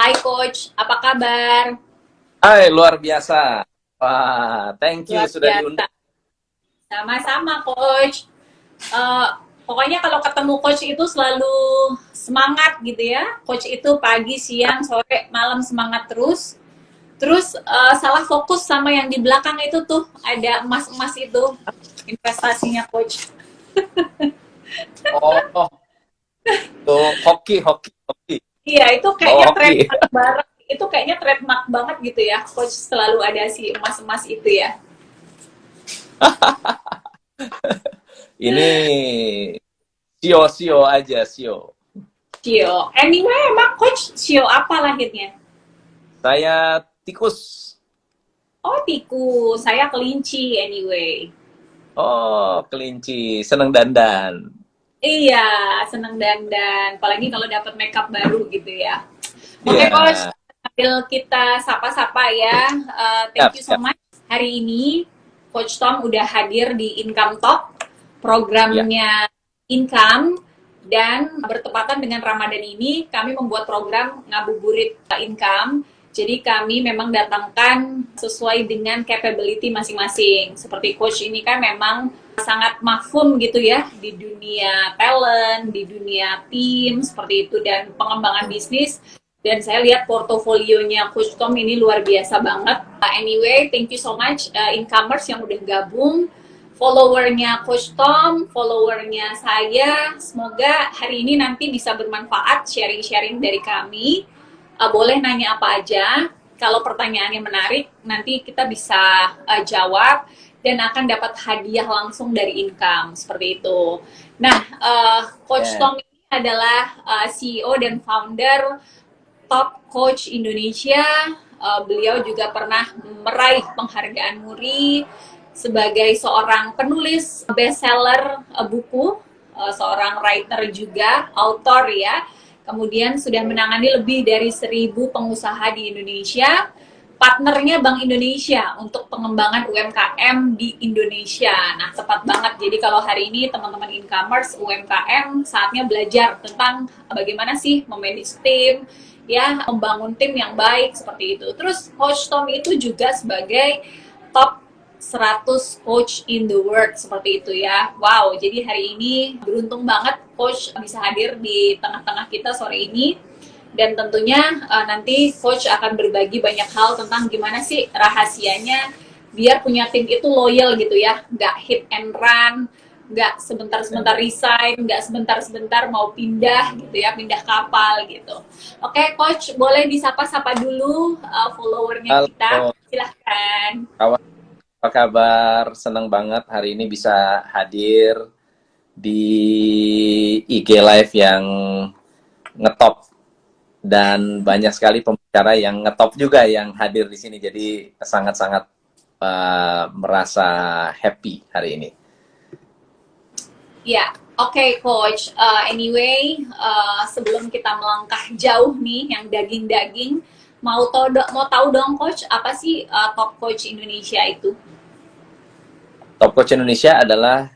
Hai Coach, apa kabar? Hai, luar biasa. Wah, thank you Luar sudah biasa. diundang. Sama-sama Coach. Eh, Pokoknya kalau ketemu Coach itu selalu semangat gitu ya. Coach itu pagi, siang, sore, malam semangat terus. Terus salah fokus sama yang di belakang itu tuh ada emas-emas itu investasinya Coach. Oh, tuh hoki, hoki, hoki. Iya, itu Bawa kayaknya hoki. trademark bareng. Itu kayaknya trademark banget gitu ya. Coach selalu ada si emas-emas itu ya. Ini sio-sio aja, sio. Shio. Anyway, emang Coach Shio apa lahirnya? Saya tikus. Oh, tikus. Saya kelinci anyway. Oh, kelinci. Seneng dandan. Iya, seneng dandan. Apalagi kalau dapat makeup baru gitu ya. Oke, Iya, Coach. Sambil kita sapa-sapa ya. siap, Thank you so siap. much. Hari ini Coach Tom udah hadir di Income Talk, Ya, programnya Income. Dan bertepatan dengan Ramadan ini, kami membuat program ngabuburit income. Jadi kami memang datangkan sesuai dengan capability masing-masing. Seperti coach ini kan memang sangat mafhum gitu ya di dunia talent, di dunia tim seperti itu dan pengembangan bisnis. Dan saya lihat portofolionya Coach Tom ini luar biasa banget. Anyway, thank you so much incomers yang udah gabung, followernya Coach Tom, followernya saya. Semoga hari ini nanti bisa bermanfaat sharing-sharing dari kami. Boleh nanya apa aja. Kalau pertanyaannya menarik, nanti kita bisa jawab dan akan dapat hadiah langsung dari income seperti itu. Nah, Coach ya. Tom ini adalah CEO dan founder Top Coach Indonesia. Beliau juga pernah meraih penghargaan Muri sebagai seorang penulis bestseller buku, seorang writer juga, author ya. Kemudian sudah menangani lebih dari 1.000 pengusaha di Indonesia, partnernya Bank Indonesia untuk pengembangan UMKM di Indonesia. Nah, tepat banget. Jadi kalau hari ini teman-teman incomers UMKM saatnya belajar tentang bagaimana sih memanage tim, ya, membangun tim yang baik seperti itu. Terus Coach Tom itu juga sebagai top 100 coach in the world seperti itu ya. Wow, jadi hari ini beruntung banget coach bisa hadir di tengah-tengah kita sore ini. Dan tentunya nanti coach akan berbagi banyak hal tentang gimana sih rahasianya biar punya tim itu loyal gitu ya, nggak hit and run, nggak sebentar-sebentar resign, nggak sebentar-sebentar mau pindah gitu ya, pindah kapal gitu. Oke, coach, boleh disapa-sapa dulu followernya kita, Halo, silahkan. kawan. Apa kabar? Senang banget hari ini bisa hadir di IG Live yang ngetop dan banyak sekali pembicara yang ngetop juga yang hadir di sini. Jadi sangat-sangat merasa happy hari ini. Ya, oke coach. Anyway, sebelum kita melangkah jauh nih yang daging-daging, mau tahu dong coach, apa sih top coach Indonesia itu? Top Coach Indonesia adalah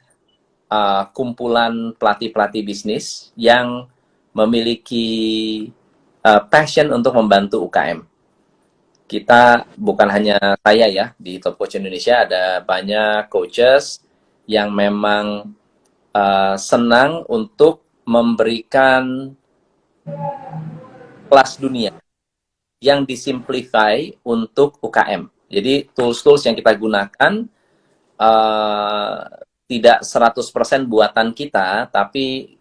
kumpulan pelatih-pelatih bisnis yang memiliki passion untuk membantu UKM. Kita bukan hanya saya ya di Top Coach Indonesia, ada banyak coaches yang memang senang untuk memberikan kelas dunia yang disimplify untuk UKM. Jadi tools-tools yang kita gunakan uh, tidak 100% buatan kita, tapi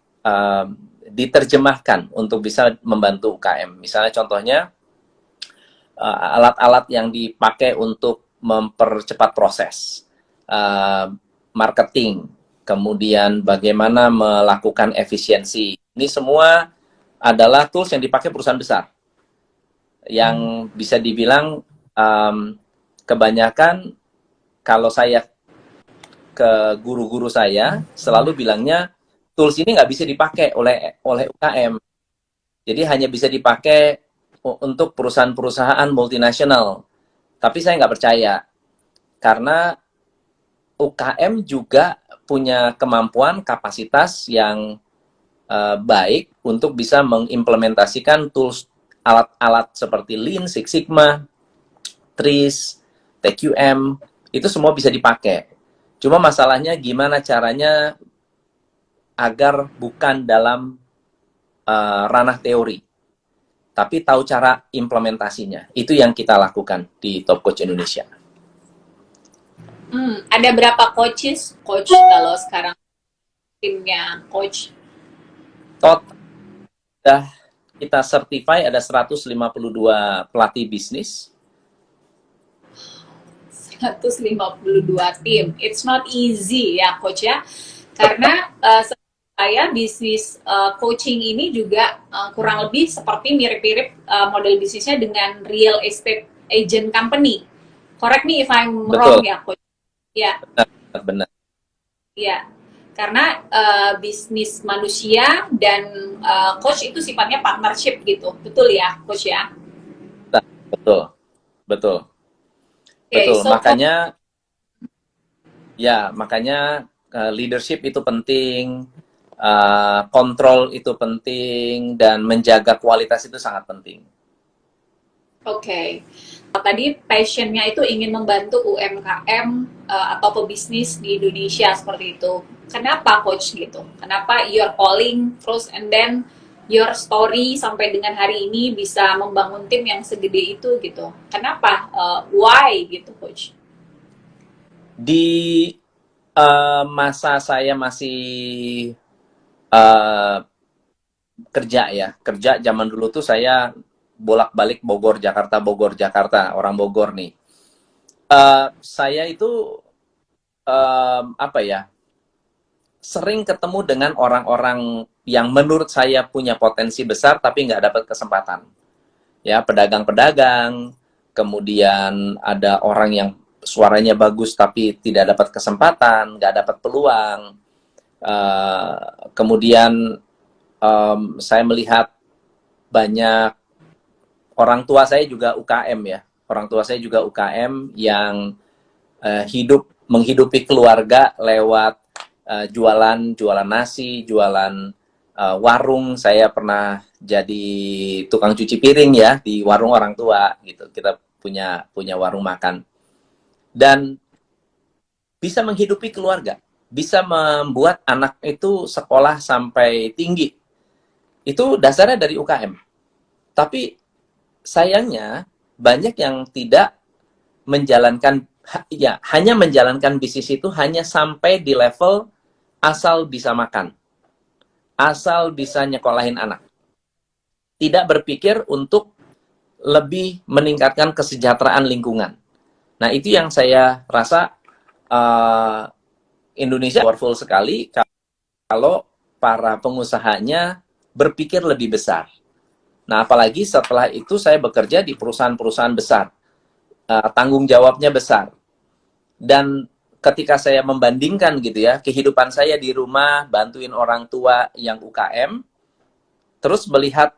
diterjemahkan untuk bisa membantu UKM. Misalnya contohnya alat-alat yang dipakai untuk mempercepat proses, marketing, kemudian bagaimana melakukan efisiensi. Ini semua adalah tools yang dipakai perusahaan besar, yang bisa dibilang kebanyakan kalau saya ke guru-guru saya selalu bilangnya tools ini nggak bisa dipakai oleh UKM. Jadi hanya bisa dipakai untuk perusahaan-perusahaan multinasional. Tapi saya nggak percaya karena UKM juga punya kemampuan kapasitas yang baik untuk bisa mengimplementasikan tools alat-alat seperti Lean, Six Sigma, TRIS, TQM, itu semua bisa dipakai. Cuma masalahnya gimana caranya agar bukan dalam ranah teori, tapi tahu cara implementasinya. Itu yang kita lakukan di Top Coach Indonesia. Ada berapa coach kalau sekarang timnya coach? Total kita certify ada 152 pelatih bisnis. 152 tim. It's not easy ya coach ya. Karena saya bisnis coaching ini juga kurang lebih seperti mirip-mirip model bisnisnya dengan real estate agent company. Correct me if I'm wrong ya coach. Ya. Benar. Ya. Karena bisnis manusia dan coach itu sifatnya partnership gitu. Betul ya coach ya? Betul. Betul. Okay, betul. So makanya leadership itu penting, kontrol itu penting, dan menjaga kualitas itu sangat penting. Oke. Tadi passionnya itu ingin membantu UMKM atau pebisnis di Indonesia seperti itu. Kenapa coach gitu? Kenapa you're calling terus and then your story sampai dengan hari ini bisa membangun tim yang segede itu gitu? Kenapa? Why gitu coach? Di masa saya masih kerja zaman dulu tuh saya bolak-balik Bogor Jakarta, orang Bogor nih. Saya itu sering ketemu dengan orang-orang yang menurut saya punya potensi besar tapi nggak dapat kesempatan. Ya, pedagang-pedagang, kemudian ada orang yang suaranya bagus tapi tidak dapat kesempatan, nggak dapat peluang. Kemudian saya melihat banyak orang tua saya juga UKM ya. Orang tua saya juga UKM yang menghidupi keluarga lewat jualan nasi, jualan warung. Saya pernah jadi tukang cuci piring ya di warung orang tua gitu. Kita punya warung makan. Dan bisa menghidupi keluarga, bisa membuat anak itu sekolah sampai tinggi. Itu dasarnya dari UKM. Tapi sayangnya banyak yang tidak menjalankan, ya hanya menjalankan bisnis itu hanya sampai di level asal bisa makan, asal bisa nyekolahin anak. Tidak berpikir untuk lebih meningkatkan kesejahteraan lingkungan. Nah itu yang saya rasa Indonesia powerful sekali kalau para pengusahanya berpikir lebih besar. Nah, apalagi setelah itu saya bekerja di perusahaan-perusahaan besar. Tanggung jawabnya besar. Dan ketika saya membandingkan gitu ya, kehidupan saya di rumah, bantuin orang tua yang UKM, terus melihat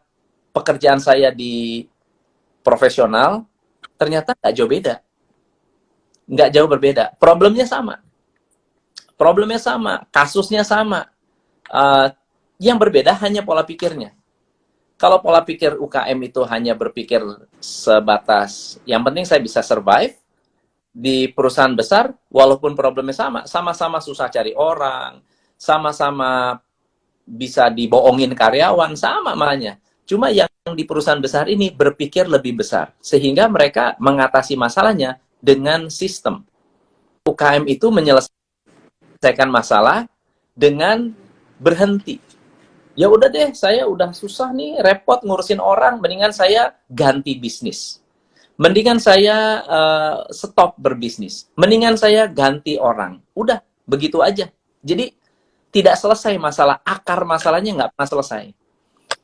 pekerjaan saya di profesional, ternyata nggak jauh beda. Nggak jauh berbeda. Problemnya sama, kasusnya sama. Yang berbeda hanya pola pikirnya. Kalau pola pikir UKM itu hanya berpikir sebatas, yang penting saya bisa survive, di perusahaan besar, walaupun problemnya sama-sama susah cari orang, sama-sama bisa dibohongin karyawan, sama malahnya. Cuma yang di perusahaan besar ini berpikir lebih besar, sehingga mereka mengatasi masalahnya dengan sistem. UKM itu menyelesaikan masalah dengan berhenti. Ya udah deh, saya udah susah nih, repot ngurusin orang, mendingan saya ganti bisnis. Mendingan saya stop berbisnis. Mendingan saya ganti orang. Udah, begitu aja. Jadi, tidak selesai masalah, akar masalahnya nggak pernah selesai.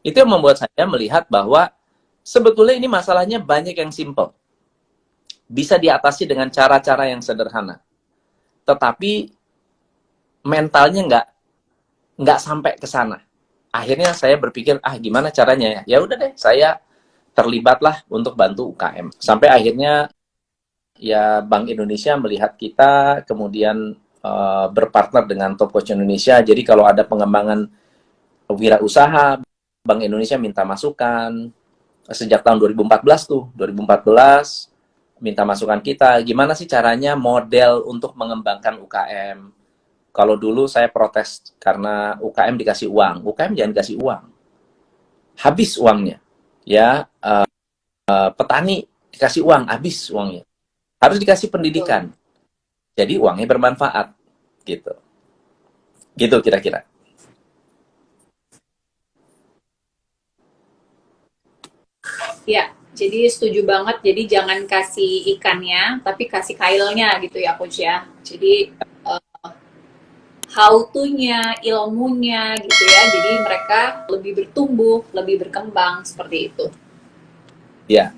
Itu yang membuat saya melihat bahwa sebetulnya ini masalahnya banyak yang simple. Bisa diatasi dengan cara-cara yang sederhana. Tetapi, mentalnya nggak sampai ke sana. Akhirnya saya berpikir, gimana caranya ya? Ya udah deh, saya terlibatlah untuk bantu UKM. Sampai akhirnya ya Bank Indonesia melihat kita, kemudian berpartner dengan Top Coach Indonesia. Jadi kalau ada pengembangan wirausaha, Bank Indonesia minta masukan. sejak tahun 2014 tuh, 2014 minta masukan kita, gimana sih caranya model untuk mengembangkan UKM. Kalau dulu saya protes karena UKM dikasih uang, UKM jangan dikasih uang, habis uangnya. Ya, petani dikasih uang, habis uangnya. Harus dikasih pendidikan, jadi uangnya bermanfaat, gitu. Gitu kira-kira. Ya, jadi setuju banget. Jadi jangan kasih ikannya, tapi kasih kailnya gitu ya, Coach ya. Jadi how to-nya, ilmunya gitu ya. Jadi mereka lebih bertumbuh, lebih berkembang seperti itu. Ya,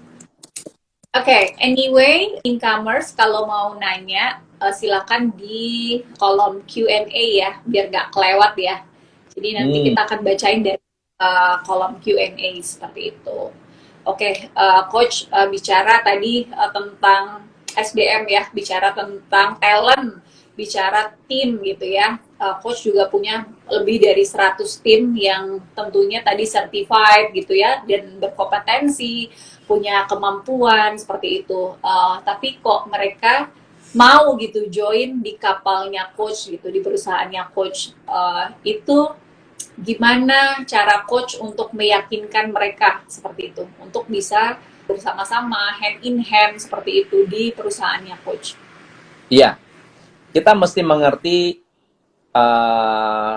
Oke, anyway, incomers kalau mau nanya silakan di kolom Q&A ya, biar nggak kelewat ya. Jadi nanti hmm, kita akan bacain dari kolom Q&A seperti itu. Oke, Coach bicara tadi tentang SDM ya, bicara tentang talent, bicara tim gitu ya. Coach juga punya lebih dari 100 tim yang tentunya tadi certified gitu ya, dan berkompetensi, punya kemampuan seperti itu. Tapi kok mereka mau gitu join di kapalnya Coach gitu, di perusahaannya Coach. Itu gimana cara Coach untuk meyakinkan mereka seperti itu, untuk bisa bersama-sama hand in hand seperti itu di perusahaannya Coach. iya. Kita mesti mengerti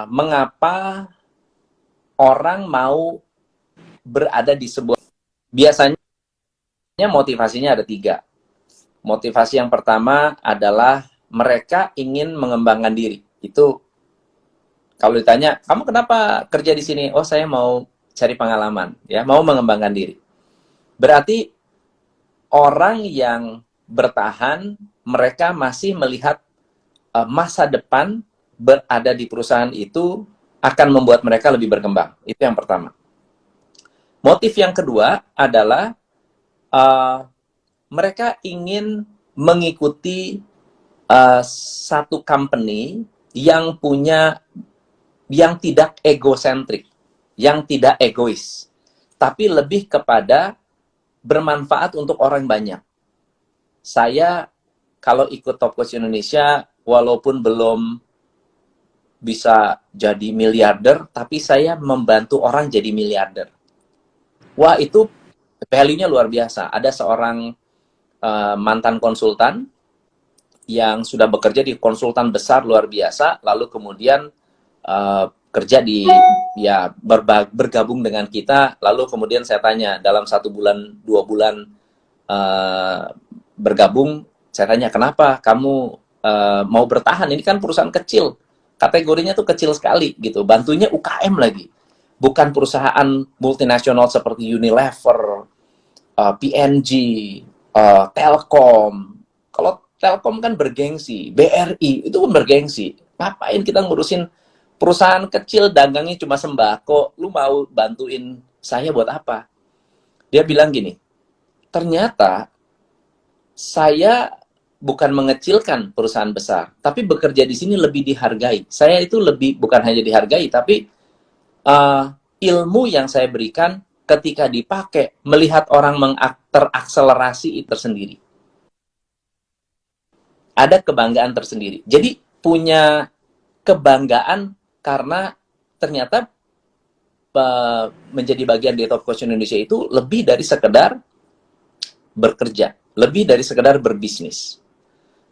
mengapa orang mau berada di sebuah. Biasanya motivasinya ada 3. Motivasi yang pertama adalah mereka ingin mengembangkan diri. Itu kalau ditanya, kamu kenapa kerja di sini? Oh, saya mau cari pengalaman, ya, mau mengembangkan diri. Berarti orang yang bertahan, mereka masih melihat masa depan berada di perusahaan itu akan membuat mereka lebih berkembang. Itu yang pertama. Motif yang kedua adalah mereka ingin mengikuti satu company yang punya, yang tidak egosentrik, yang tidak egois, tapi lebih kepada bermanfaat untuk orang banyak. Saya kalau ikut Top Coach Indonesia, walaupun belum bisa jadi miliarder, tapi saya membantu orang jadi miliarder. Wah, itu value-nya luar biasa. Ada seorang mantan konsultan yang sudah bekerja di konsultan besar luar biasa, lalu kemudian kerja di, ya, bergabung dengan kita, lalu kemudian saya tanya, dalam 1 bulan 2 bulan bergabung, saya tanya, kenapa kamu mau bertahan? Ini kan perusahaan kecil, kategorinya tuh kecil sekali gitu, bantunya UKM lagi, bukan perusahaan multinasional seperti Unilever, PNG, Telkom. Kalau Telkom kan bergengsi, BRI itu pun bergengsi. Ngapain kita ngurusin perusahaan kecil, dagangnya cuma sembako, lu mau bantuin saya buat apa? Dia bilang gini, ternyata saya bukan mengecilkan perusahaan besar, tapi bekerja di sini lebih dihargai. Saya itu lebih, bukan hanya dihargai, tapi ilmu yang saya berikan ketika dipakai, melihat orang terakselerasi tersendiri. Ada kebanggaan tersendiri. Jadi punya kebanggaan karena ternyata menjadi bagian di Top Coach Indonesia itu lebih dari sekedar bekerja, lebih dari sekedar berbisnis.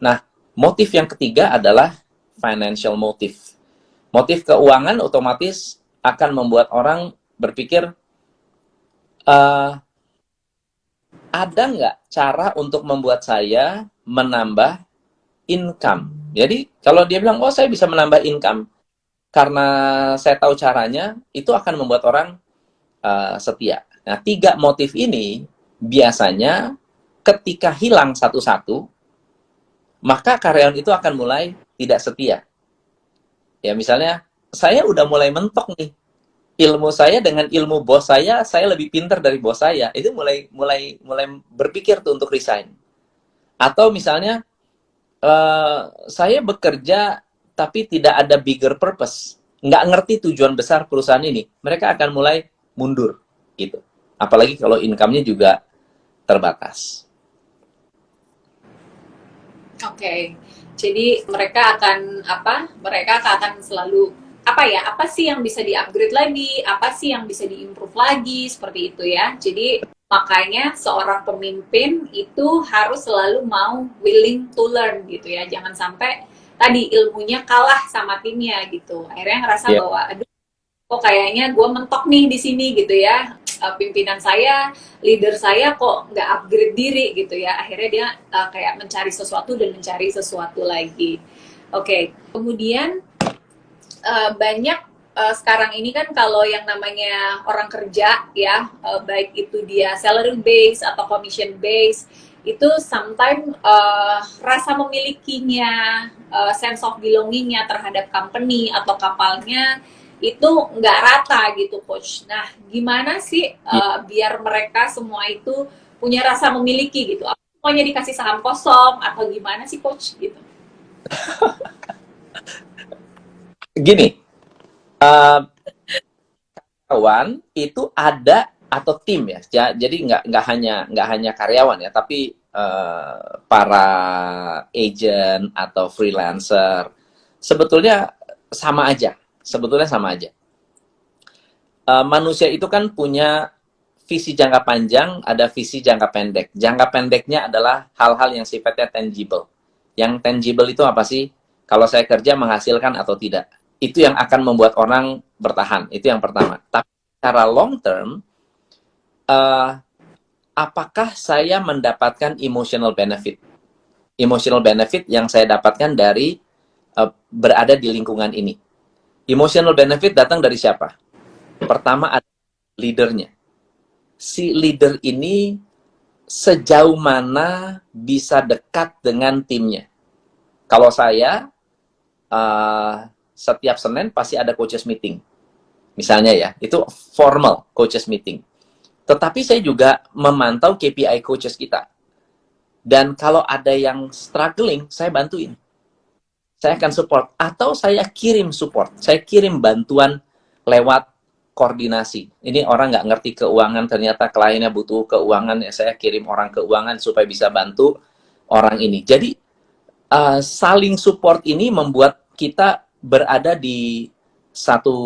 Nah, motif yang ketiga adalah financial motive. Motif keuangan otomatis akan membuat orang berpikir, ada nggak cara untuk membuat saya menambah income? Jadi kalau dia bilang, oh saya bisa menambah income karena saya tahu caranya, itu akan membuat orang setia. Nah, 3 motif ini biasanya ketika hilang satu-satu, maka karyawan itu akan mulai tidak setia. Ya, misalnya, saya udah mulai mentok nih. Ilmu saya dengan ilmu bos saya lebih pintar dari bos saya. Itu mulai berpikir tuh untuk resign. Atau misalnya, saya bekerja tapi tidak ada bigger purpose, nggak ngerti tujuan besar perusahaan ini, mereka akan mulai mundur gitu. Apalagi kalau income-nya juga terbatas. Oke. Jadi mereka akan apa? Mereka akan selalu apa ya? Apa sih yang bisa di-upgrade lagi? Apa sih yang bisa di-improve lagi? Seperti itu ya. Jadi makanya seorang pemimpin itu harus selalu mau willing to learn gitu ya. Jangan sampai tadi ilmunya kalah sama timnya gitu. Akhirnya ngerasa Ya, bahwa aduh kok kayaknya gue mentok nih di sini gitu ya. Pimpinan saya, leader saya kok nggak upgrade diri gitu ya. Akhirnya dia kayak mencari sesuatu dan mencari sesuatu lagi. Oke, kemudian banyak sekarang ini kan kalau yang namanya orang kerja ya, baik itu dia salary base atau commission base, itu sometimes rasa memilikinya, sense of belongingnya terhadap company atau kapalnya itu nggak rata gitu, coach. Nah, gimana sih biar mereka semua itu punya rasa memiliki gitu? Apa semuanya dikasih saham kosong atau gimana sih, coach? Gitu. gini, karyawan itu ada atau tim ya. Jadi nggak hanya karyawan ya, tapi para agent atau freelancer sebetulnya sama aja. Sebetulnya sama aja. Manusia itu kan punya visi jangka panjang, ada visi jangka pendek. Jangka pendeknya adalah hal-hal yang sifatnya tangible. Yang tangible itu apa sih? Kalau saya kerja menghasilkan atau tidak. Itu yang akan membuat orang bertahan. Itu yang pertama. Tapi secara long term, apakah saya mendapatkan emotional benefit? Emotional benefit yang saya dapatkan dari berada di lingkungan ini. Emotional benefit datang dari siapa? Pertama ada leadernya. Si leader ini sejauh mana bisa dekat dengan timnya. Kalau saya, setiap Senin pasti ada coaches meeting. Misalnya ya, itu formal coaches meeting. Tetapi saya juga memantau KPI coaches kita. Dan kalau ada yang struggling, saya bantuin. Saya akan support. Atau saya kirim support. Saya kirim bantuan lewat koordinasi. Ini orang nggak ngerti keuangan, ternyata kliennya butuh keuangan, ya saya kirim orang keuangan supaya bisa bantu orang ini. Jadi, saling support ini membuat kita berada di satu,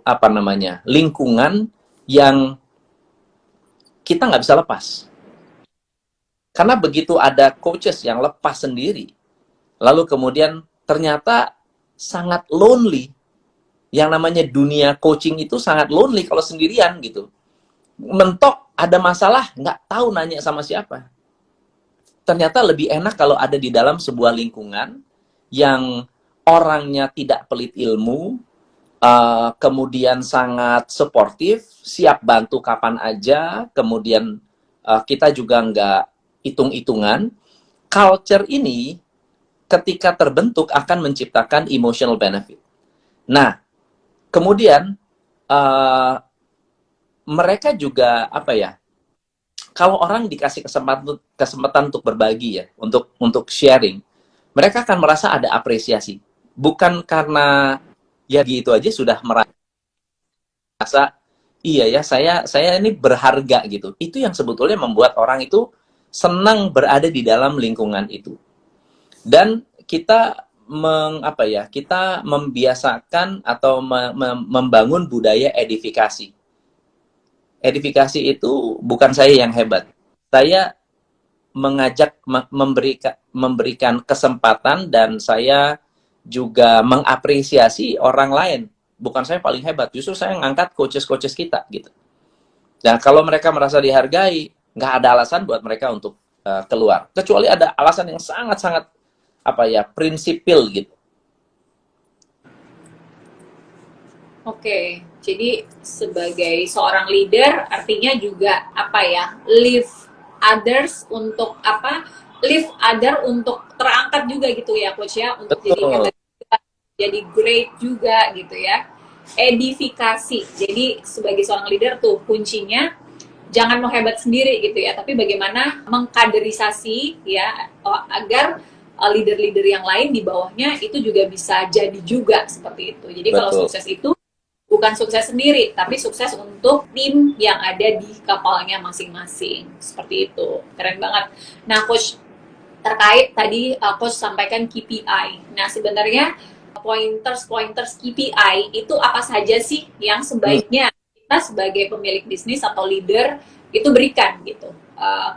apa namanya, lingkungan yang kita nggak bisa lepas. Karena begitu ada coaches yang lepas sendiri, lalu kemudian ternyata sangat lonely. Yang namanya dunia coaching itu sangat lonely kalau sendirian gitu. Mentok, ada masalah, nggak tahu nanya sama siapa. Ternyata lebih enak kalau ada di dalam sebuah lingkungan yang orangnya tidak pelit ilmu, kemudian sangat suportif, siap bantu kapan aja, kemudian kita juga nggak hitung-hitungan. Culture ini ketika terbentuk akan menciptakan emotional benefit. Nah, kemudian mereka juga apa ya? Kalau orang dikasih kesempatan untuk berbagi ya, untuk sharing, mereka akan merasa ada apresiasi. Bukan karena ya gitu aja sudah merasa iya ya saya ini berharga gitu. Itu yang sebetulnya membuat orang itu senang berada di dalam lingkungan itu. Dan kita kita membiasakan atau membangun budaya edifikasi. Edifikasi itu bukan saya yang hebat. Saya mengajak memberikan kesempatan dan saya juga mengapresiasi orang lain. Bukan saya paling hebat, justru saya ngangkat coaches-coaches kita gitu. Dan kalau mereka merasa dihargai, nggak ada alasan buat mereka untuk keluar. Kecuali ada alasan yang sangat-sangat prinsipil gitu. Oke, jadi sebagai seorang leader artinya juga lift others untuk lift other untuk terangkat juga gitu ya, coach ya, untuk jadi Betul. hebat juga, jadi great juga gitu ya. Edifikasi. Jadi sebagai seorang leader tuh kuncinya jangan mau hebat sendiri gitu ya, tapi bagaimana mengkaderisasi ya agar leader-leader yang lain di bawahnya itu juga bisa jadi juga seperti itu. Jadi kalau Betul. sukses itu bukan sukses sendiri, tapi sukses untuk tim yang ada di kapalnya masing-masing. Seperti itu. Keren banget. Nah, Coach, terkait tadi Coach sampaikan KPI. Nah, sebenarnya pointers KPI itu apa saja sih yang sebaiknya kita sebagai pemilik bisnis atau leader itu berikan gitu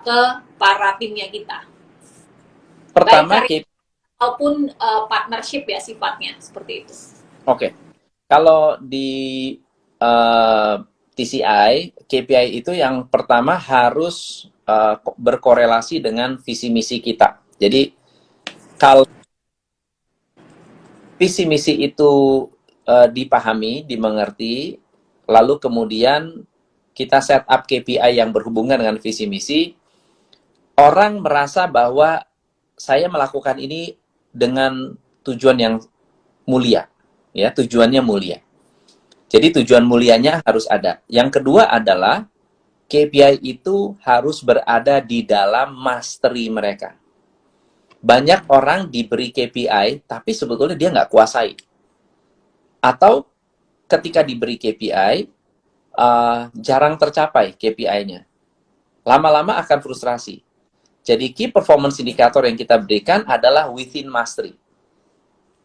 ke para timnya kita. Pertama, baik ataupun partnership ya sifatnya seperti itu. Oke. Kalau di TCI, KPI itu yang pertama harus berkorelasi dengan visi misi kita. Jadi kalau visi misi itu dipahami, dimengerti, lalu kemudian kita set up KPI yang berhubungan dengan visi misi, orang merasa bahwa saya melakukan ini dengan tujuan yang mulia, ya, tujuannya mulia. Jadi tujuan mulianya harus ada. Yang kedua adalah KPI itu harus berada di dalam mastery mereka. Banyak orang diberi KPI, tapi sebetulnya dia nggak kuasai. Atau ketika diberi KPI, jarang tercapai KPI-nya. Lama-lama akan frustrasi. Jadi key performance indicator yang kita berikan adalah within mastery.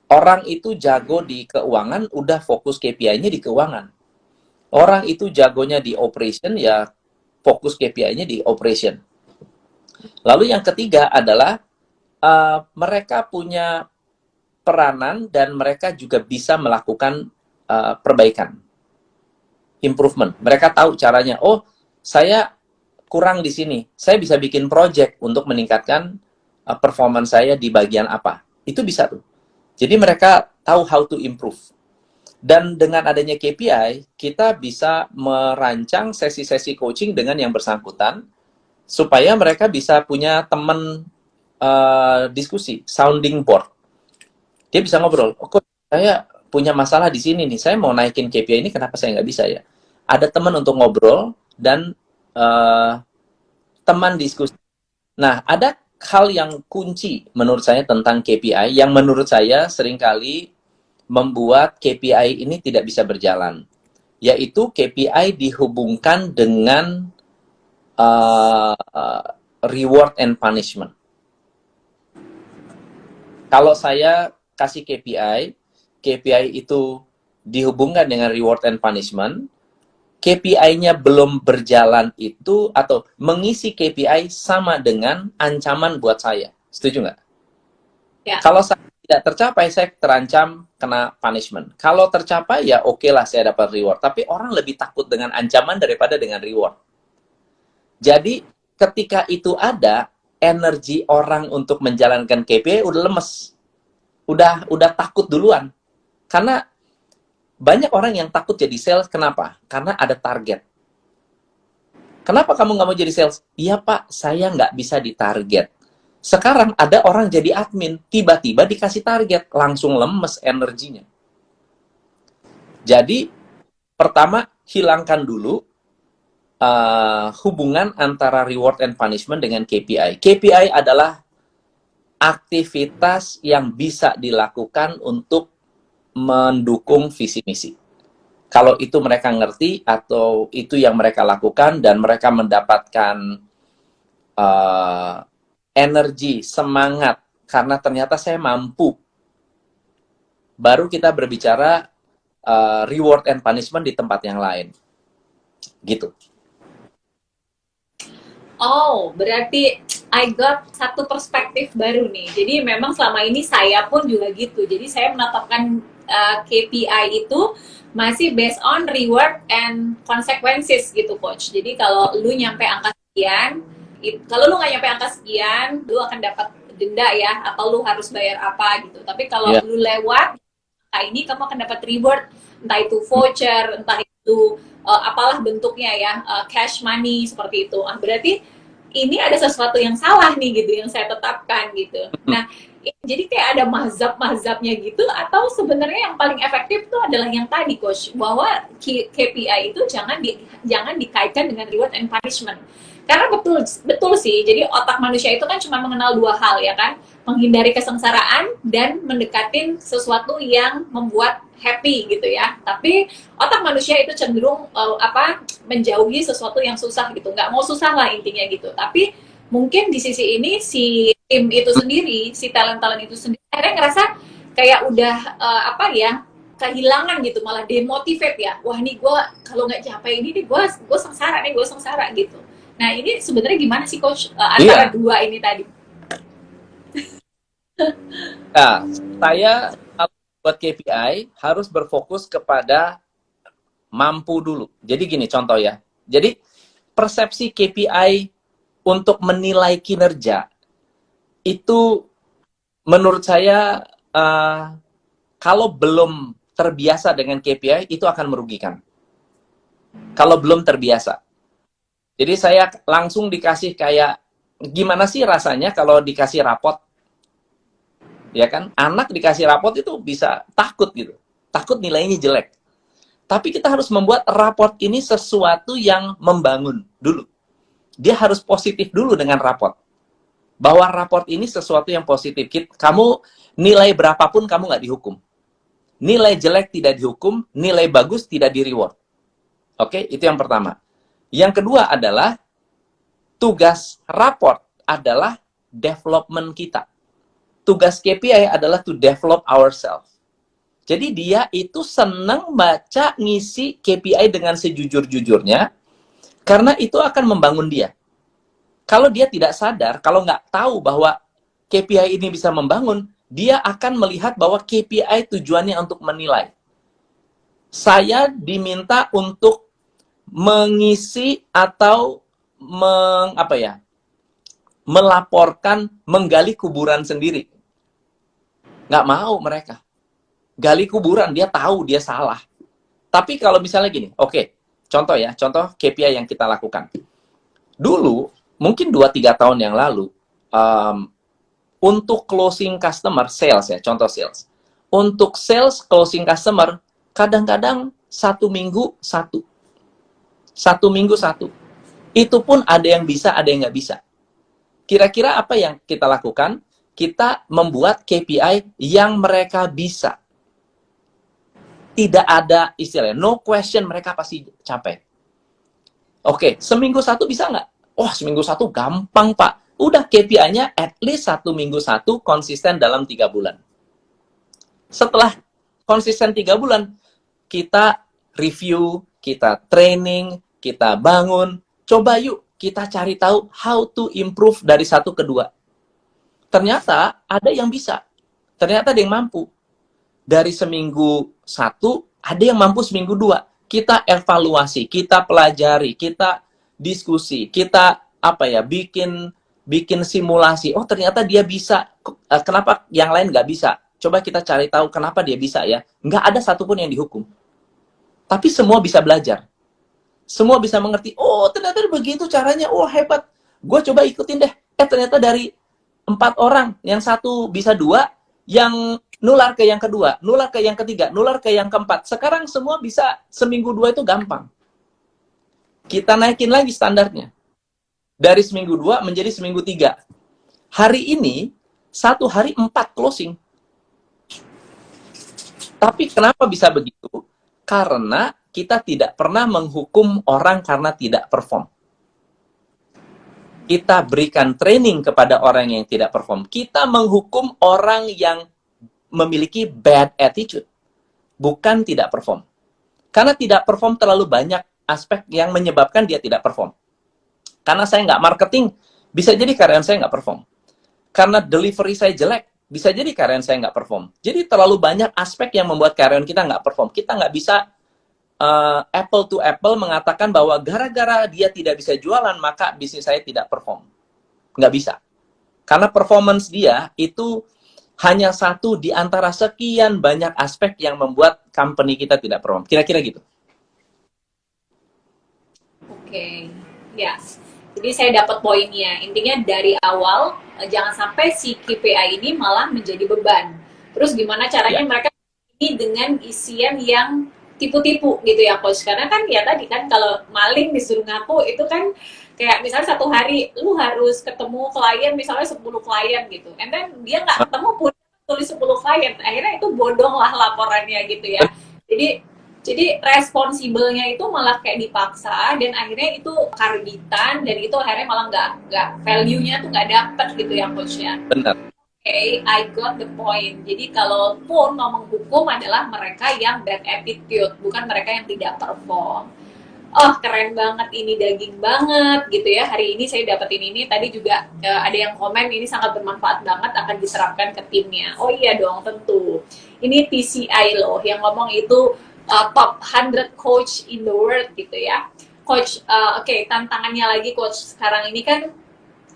Orang itu jago di keuangan, udah fokus KPI-nya di keuangan. Orang itu jagonya di operation, ya fokus KPI-nya di operation. Lalu yang ketiga adalah mereka punya peranan dan mereka juga bisa melakukan perbaikan, improvement. Mereka tahu caranya. Oh, saya kurang di sini. Saya bisa bikin project untuk meningkatkan performance saya di bagian apa. Itu bisa tuh. Jadi mereka tahu how to improve. Dan dengan adanya KPI, kita bisa merancang sesi-sesi coaching dengan yang bersangkutan, supaya mereka bisa punya teman diskusi, sounding board. Dia bisa ngobrol, oh, saya punya masalah di sini nih, saya mau naikin KPI ini, kenapa saya nggak bisa ya? Ada teman untuk ngobrol, dan teman diskusi. Nah, ada hal yang kunci menurut saya tentang KPI yang menurut saya seringkali membuat KPI ini tidak bisa berjalan, yaitu KPI dihubungkan dengan reward and punishment. Kalau saya kasih KPI itu dihubungkan dengan reward and punishment, KPI-nya belum berjalan itu, atau mengisi KPI sama dengan ancaman buat saya. Setuju nggak? Ya. Kalau saya tidak tercapai, saya terancam kena punishment. Kalau tercapai, ya oke lah saya dapat reward. Tapi orang lebih takut dengan ancaman daripada dengan reward. Jadi ketika itu ada, energi orang untuk menjalankan KPI udah lemes. Udah takut duluan. Karena banyak orang yang takut jadi sales, kenapa? Karena ada target. Kenapa kamu nggak mau jadi sales? Iya Pak, saya nggak bisa ditarget. Sekarang ada orang jadi admin, tiba-tiba dikasih target, langsung lemes energinya. Jadi, pertama, hilangkan dulu hubungan antara reward and punishment dengan KPI. KPI adalah aktivitas yang bisa dilakukan untuk mendukung visi misi. Kalau itu mereka ngerti atau itu yang mereka lakukan dan mereka mendapatkan energi, semangat karena ternyata saya mampu, baru kita berbicara reward and punishment di tempat yang lain. Gitu. Oh, berarti I got satu perspektif baru nih. Jadi memang selama ini saya pun juga gitu. Jadi saya menetapkan KPI itu masih based on reward and consequences gitu, Coach. Jadi kalau lu nyampe angka sekian, kalau lu nggak nyampe angka sekian, lu akan dapat denda ya, atau lu harus bayar apa gitu. Tapi kalau lu lewat angka ini, kamu akan dapat reward, entah itu voucher, entah itu apalah bentuknya ya, cash money seperti itu. Berarti ini ada sesuatu yang salah nih gitu yang saya tetapkan gitu. Nah, jadi kayak ada mazhab-mazhabnya gitu, atau sebenarnya yang paling efektif itu adalah yang tadi coach, bahwa KPI itu jangan dikaitkan dengan reward and punishment. Karena betul betul sih, jadi otak manusia itu kan cuma mengenal dua hal ya kan, menghindari kesengsaraan dan mendekatin sesuatu yang membuat happy gitu ya. Tapi otak manusia itu cenderung menjauhi sesuatu yang susah gitu, nggak mau susah lah intinya gitu. Tapi mungkin di sisi ini si tim itu sendiri, si talent-talent itu sendiri akhirnya ngerasa kayak udah kehilangan gitu, malah demotivate ya. Wah nih gue kalau nggak capai ini nih gue sengsara nih, gue sengsara gitu. Nah ini sebenarnya gimana sih coach antara dua ini tadi? Nah, saya buat KPI harus berfokus kepada mampu dulu. Jadi gini contoh ya. Jadi persepsi KPI untuk menilai kinerja itu menurut saya kalau belum terbiasa dengan KPI itu akan merugikan. Kalau belum terbiasa. Jadi saya langsung dikasih kayak gimana sih rasanya kalau dikasih rapot? Ya kan? Anak dikasih rapot itu bisa takut gitu. Takut nilainya jelek. Tapi kita harus membuat raport ini sesuatu yang membangun dulu. Dia harus positif dulu dengan raport. Bahwa raport ini sesuatu yang positif. Kamu nilai berapapun kamu nggak dihukum. Nilai jelek tidak dihukum, nilai bagus tidak di-reward. Oke, itu yang pertama. Yang kedua adalah tugas raport adalah development kita. Tugas KPI adalah to develop ourselves. Jadi dia itu senang baca ngisi KPI dengan sejujur-jujurnya, karena itu akan membangun dia. Kalau dia tidak sadar, kalau nggak tahu bahwa KPI ini bisa membangun, dia akan melihat bahwa KPI tujuannya untuk menilai. Saya diminta untuk mengisi atau melaporkan, menggali kuburan sendiri. Nggak mau mereka. Gali kuburan, dia tahu dia salah. Tapi kalau misalnya gini, oke, contoh KPI yang kita lakukan. Dulu, mungkin 2-3 tahun yang lalu, untuk closing customer, sales ya, contoh sales. Untuk sales closing customer, kadang-kadang 1 minggu 1. 1 minggu 1. Itu pun ada yang bisa, ada yang nggak bisa. Kira-kira apa yang kita lakukan? Kita membuat KPI yang mereka bisa. Tidak ada istilahnya, no question, mereka pasti capai. Oke, seminggu 1 bisa nggak? Oh, seminggu 1 gampang, Pak. Udah KPI-nya at least 1 minggu 1 konsisten dalam 3 bulan. Setelah konsisten 3 bulan, kita review, kita training, kita bangun. Coba yuk, kita cari tahu how to improve dari 1 ke 2. Ternyata ada yang bisa. Ternyata ada yang mampu. Dari seminggu 1, ada yang mampu seminggu 2. Kita evaluasi, kita pelajari, kita diskusi, kita bikin simulasi. Oh, ternyata dia bisa. Kenapa yang lain nggak bisa? Coba kita cari tahu kenapa dia bisa ya. Nggak ada satupun yang dihukum. Tapi semua bisa belajar. Semua bisa mengerti. Oh, ternyata begitu caranya. Oh, hebat. Gue coba ikutin deh. Ternyata dari 4 orang, yang 1 bisa 2, yang nular ke yang kedua, nular ke yang ketiga, nular ke yang keempat. Sekarang semua bisa seminggu 2 itu gampang. Kita naikin lagi standarnya. Dari seminggu 2 menjadi seminggu 3. Hari ini, 1 hari 4 closing. Tapi kenapa bisa begitu? Karena kita tidak pernah menghukum orang karena tidak perform. Kita berikan training kepada orang yang tidak perform. Kita menghukum orang yang memiliki bad attitude. Bukan tidak perform. Karena tidak perform terlalu banyak aspek yang menyebabkan dia tidak perform. Karena saya nggak marketing, bisa jadi karyawan saya nggak perform. Karena delivery saya jelek, bisa jadi karyawan saya nggak perform. Jadi terlalu banyak aspek yang membuat karyawan kita nggak perform. Kita nggak bisa apple to apple mengatakan bahwa gara-gara dia tidak bisa jualan, maka bisnis saya tidak perform. Nggak bisa. Karena performance dia itu hanya satu di antara sekian banyak aspek yang membuat company kita tidak perform. Kira-kira gitu. Oke, ya. Jadi saya dapat poinnya. Intinya dari awal jangan sampai si KPI ini malah menjadi beban. Terus gimana caranya Ya, mereka ini dengan isian yang tipu-tipu gitu ya coach, karena kan ya tadi kan kalau maling disuruh ngaku itu kan kayak misalnya satu hari lu harus ketemu klien misalnya 10 klien gitu, and then dia nggak ketemu pun tulis 10 klien, akhirnya itu bodong lah laporannya gitu ya. Jadi responsibelnya itu malah kayak dipaksa dan akhirnya itu karbitan dan itu akhirnya malah nggak value-nya tuh nggak dapet gitu ya coach ya. benar. Okay, I got the point. Jadi kalaupun mau menghukum adalah mereka yang bad attitude, bukan mereka yang tidak perform. Oh, keren banget ini, daging banget gitu ya. Hari ini saya dapetin ini. Tadi juga ada yang komen ini sangat bermanfaat banget, akan diterapkan ke timnya. Oh iya dong, tentu. Ini TCI loh yang ngomong itu top 100 coach in the world gitu ya. Coach, oke, tantangannya lagi coach sekarang ini kan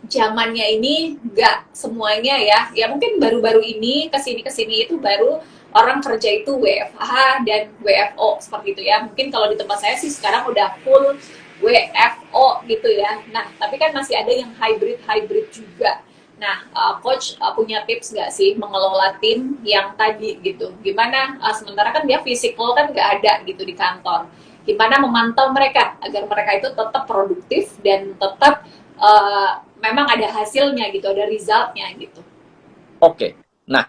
zamannya ini nggak semuanya ya mungkin baru-baru ini kesini itu baru orang kerja itu WFH dan WFO seperti itu ya. Mungkin kalau di tempat saya sih sekarang udah full WFO gitu ya. Nah tapi kan masih ada yang hybrid juga. Nah coach punya tips nggak sih mengelola tim yang tadi gitu, gimana sementara kan dia physical kan nggak ada gitu di kantor, gimana memantau mereka agar mereka itu tetap produktif dan tetap memang ada hasilnya gitu, ada resultnya gitu. Oke. Nah,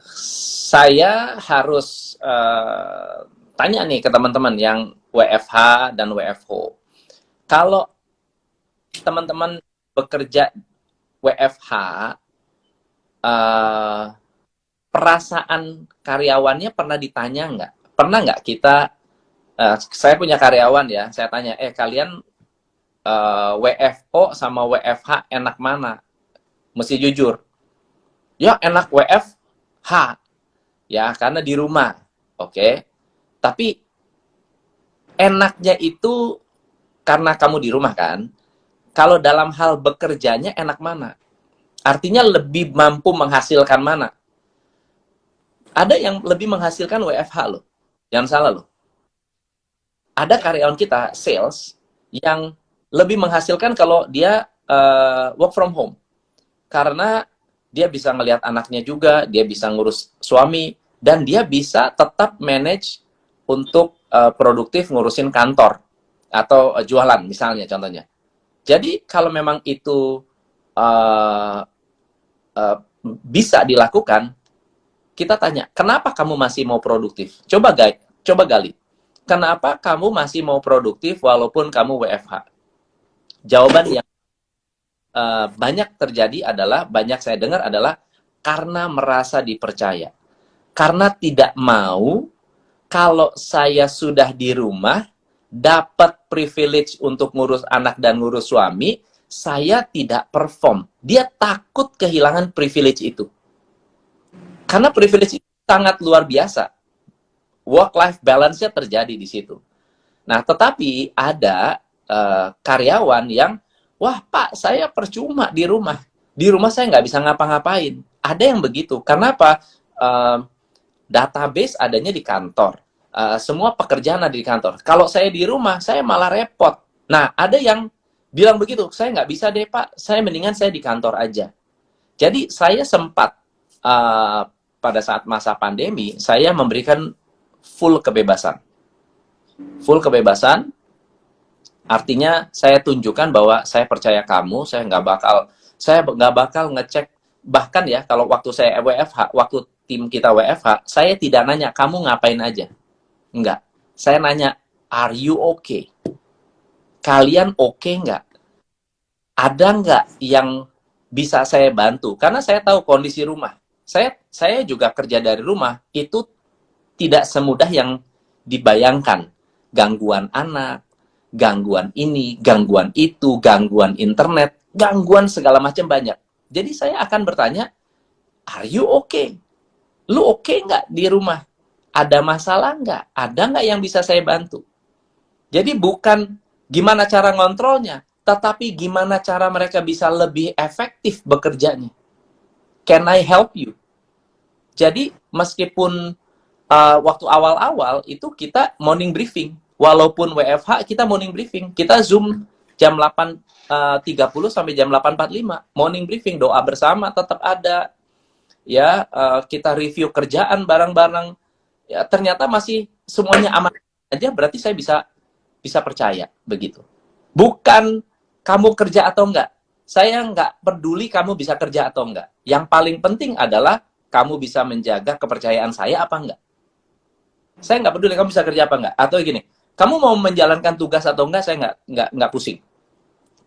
saya harus tanya nih ke teman-teman yang WFH dan WFO. Kalau teman-teman bekerja WFH, perasaan karyawannya pernah ditanya nggak? Pernah nggak kita, saya punya karyawan ya, saya tanya, kalian WFO sama WFH enak mana? Mesti jujur. Ya enak WFH. Ya, karena di rumah. Oke. Tapi enaknya itu karena kamu di rumah kan. Kalau dalam hal bekerjanya enak mana? Artinya lebih mampu menghasilkan mana? Ada yang lebih menghasilkan WFH loh. Jangan salah loh. Ada karyawan kita, sales, yang lebih menghasilkan kalau dia work from home. Karena dia bisa ngelihat anaknya juga, dia bisa ngurus suami, dan dia bisa tetap manage untuk produktif ngurusin kantor atau jualan misalnya contohnya. Jadi kalau memang itu bisa dilakukan, kita tanya, kenapa kamu masih mau produktif? Coba gali. Kenapa kamu masih mau produktif walaupun kamu WFH? Jawaban yang banyak terjadi adalah, banyak saya dengar adalah karena merasa dipercaya. Karena tidak mau kalau saya sudah di rumah, dapat privilege untuk ngurus anak dan ngurus suami, saya tidak perform. Dia takut kehilangan privilege itu. Karena privilege itu sangat luar biasa. Work-life balance-nya terjadi di situ. Nah, tetapi ada karyawan yang, wah Pak, saya percuma di rumah. Di rumah saya nggak bisa ngapa-ngapain. Ada yang begitu. Kenapa? Database adanya di kantor. Semua pekerjaan ada di kantor. Kalau saya di rumah, saya malah repot. Nah, ada yang bilang begitu, saya nggak bisa deh Pak, saya mendingan saya di kantor aja. Jadi saya sempat pada saat masa pandemi, saya memberikan full kebebasan. Full kebebasan, artinya saya tunjukkan bahwa saya percaya kamu, saya nggak bakal ngecek. Bahkan ya, kalau waktu saya WFH, waktu tim kita WFH, saya tidak nanya, kamu ngapain aja. Enggak. Saya nanya, are you okay? Kalian okay nggak? Ada nggak yang bisa saya bantu? Karena saya tahu kondisi rumah. Saya juga kerja dari rumah, itu tidak semudah yang dibayangkan. Gangguan anak, gangguan ini, gangguan itu, gangguan internet, gangguan segala macam banyak. Jadi saya akan bertanya, are you okay? Lu okay nggak di rumah? Ada masalah nggak? Ada nggak yang bisa saya bantu? Jadi bukan gimana cara ngontrolnya, tetapi gimana cara mereka bisa lebih efektif bekerjanya. Can I help you? Jadi meskipun waktu awal-awal itu kita morning briefing, walaupun WFH kita morning briefing, kita Zoom jam 8.30 sampai jam 8.45 morning briefing, doa bersama tetap ada. Ya, kita review kerjaan bareng-bareng. Ya, ternyata masih semuanya aman aja, berarti saya bisa percaya begitu. Bukan kamu kerja atau enggak. Saya nggak peduli kamu bisa kerja atau enggak. Yang paling penting adalah kamu bisa menjaga kepercayaan saya apa enggak. Saya nggak peduli kamu bisa kerja apa enggak. Atau gini, kamu mau menjalankan tugas atau enggak, saya nggak pusing.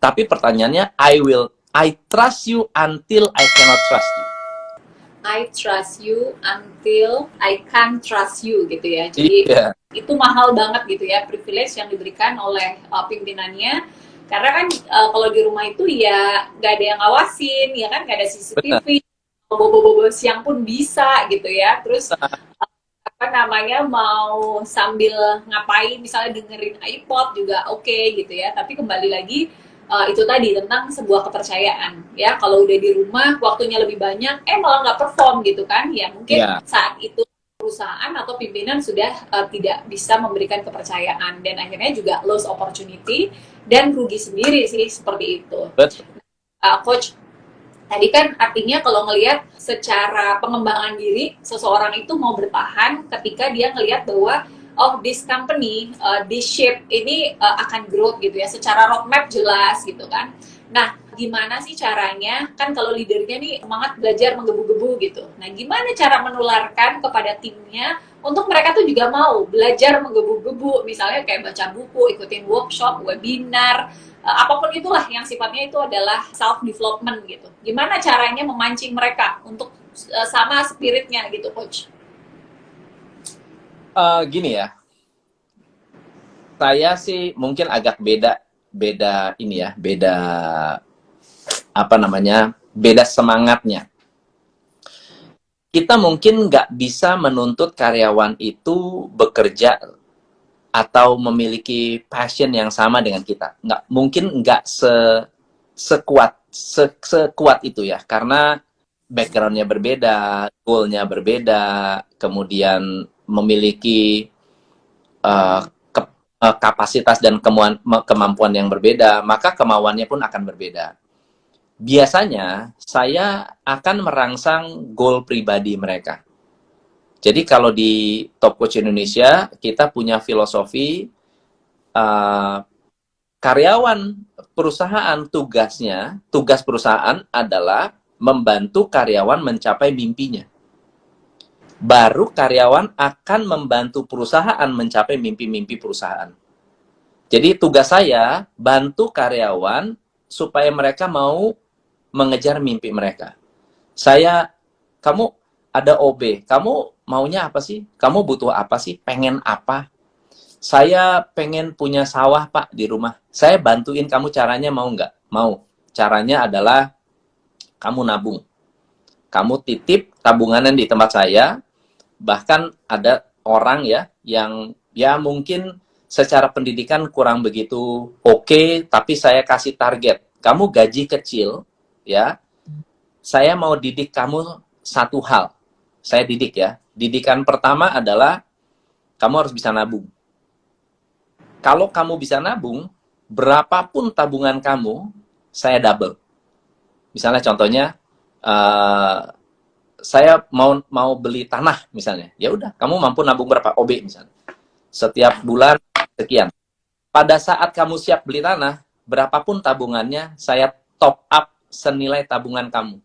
Tapi pertanyaannya, I trust you until I cannot trust you. I trust you until I can't trust you gitu ya. Jadi Iya. itu mahal banget gitu ya, privilege yang diberikan oleh pimpinannya. Karena kan kalau di rumah itu ya nggak ada yang ngawasin, ya kan nggak ada Benar. CCTV, bobo-bobo siang pun bisa gitu ya. Terus apa namanya, mau sambil ngapain misalnya dengerin iPod juga oke gitu ya. Tapi kembali lagi itu tadi tentang sebuah kepercayaan ya. Kalau udah di rumah waktunya lebih banyak malah nggak perform gitu kan ya, mungkin Iya. saat itu perusahaan atau pimpinan sudah tidak bisa memberikan kepercayaan dan akhirnya juga lost opportunity dan rugi sendiri sih, seperti itu. Betul. Coach, tadi kan artinya kalau ngelihat secara pengembangan diri, seseorang itu mau bertahan ketika dia ngelihat bahwa oh, this company, this shape ini akan growth gitu ya, secara roadmap jelas gitu kan. Nah, gimana sih caranya, kan kalau leadernya nih semangat belajar menggebu-gebu gitu. Nah, gimana cara menularkan kepada timnya untuk mereka tuh juga mau belajar menggebu-gebu, misalnya kayak baca buku, ikutin workshop, webinar, apapun itulah yang sifatnya itu adalah self development gitu. Gimana caranya memancing mereka untuk sama spiritnya gitu, Coach? Gini ya, saya sih mungkin agak beda ini ya, beda apa namanya, beda semangatnya. Kita mungkin nggak bisa menuntut karyawan itu bekerja atau memiliki passion yang sama dengan kita. Nggak mungkin, nggak sekuat itu ya, karena backgroundnya berbeda, goalnya berbeda, kemudian memiliki uh, kapasitas dan kemampuan yang berbeda, maka kemauannya pun akan berbeda. Biasanya saya akan merangsang goal pribadi mereka. Jadi kalau di Top Coach Indonesia, kita punya filosofi karyawan perusahaan tugas perusahaan adalah membantu karyawan mencapai mimpinya. Baru karyawan akan membantu perusahaan mencapai mimpi-mimpi perusahaan. Jadi tugas saya bantu karyawan supaya mereka mau mengejar mimpi mereka. Kamu ada OB, kamu maunya apa sih? Kamu butuh apa sih? Pengen apa? Saya pengen punya sawah, Pak, di rumah. Saya bantuin kamu, caranya mau nggak? Mau. Caranya adalah kamu nabung. Kamu titip tabungan di tempat saya. Bahkan ada orang ya yang ya mungkin secara pendidikan kurang begitu oke, tapi saya kasih target. Kamu gaji kecil, ya. Saya mau didik kamu satu hal. Saya didik ya. Didikan pertama adalah kamu harus bisa nabung. Kalau kamu bisa nabung, berapapun tabungan kamu, saya double. Misalnya contohnya, saya mau beli tanah misalnya. Ya udah, kamu mampu nabung berapa? OB misalnya. Setiap bulan sekian. Pada saat kamu siap beli tanah, berapapun tabungannya, saya top up senilai tabungan kamu.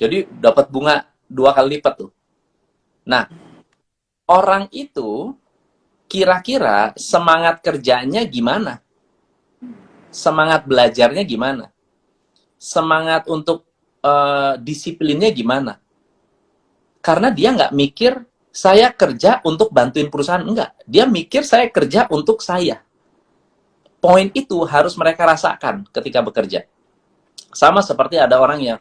Jadi dapat bunga 2 kali lipat tuh. Nah, orang itu kira-kira semangat kerjanya gimana? Semangat belajarnya gimana? Semangat untuk disiplinnya gimana? Karena dia nggak mikir saya kerja untuk bantuin perusahaan, enggak. Dia mikir saya kerja untuk saya. Poin itu harus mereka rasakan ketika bekerja. Sama seperti ada orang yang,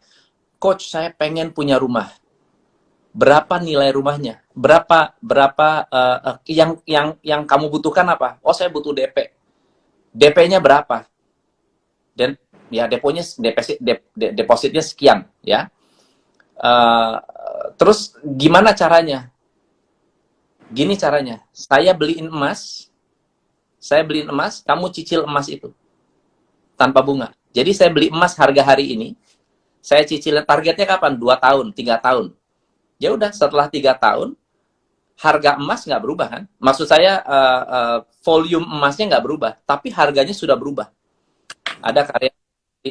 Coach, saya pengen punya rumah. Berapa nilai rumahnya? Berapa yang kamu butuhkan apa? Oh, saya butuh DP. DP-nya berapa? Dan ya depositnya sekian ya. Terus gimana caranya? Gini caranya. Saya beliin emas, kamu cicil emas itu. tanpa bunga. Jadi saya beli emas harga hari ini, saya cicil targetnya kapan? 2 tahun, 3 tahun. Ya udah, setelah 3 tahun, harga emas nggak berubah kan? Maksud saya volume emasnya nggak berubah, tapi harganya sudah berubah. Ada karya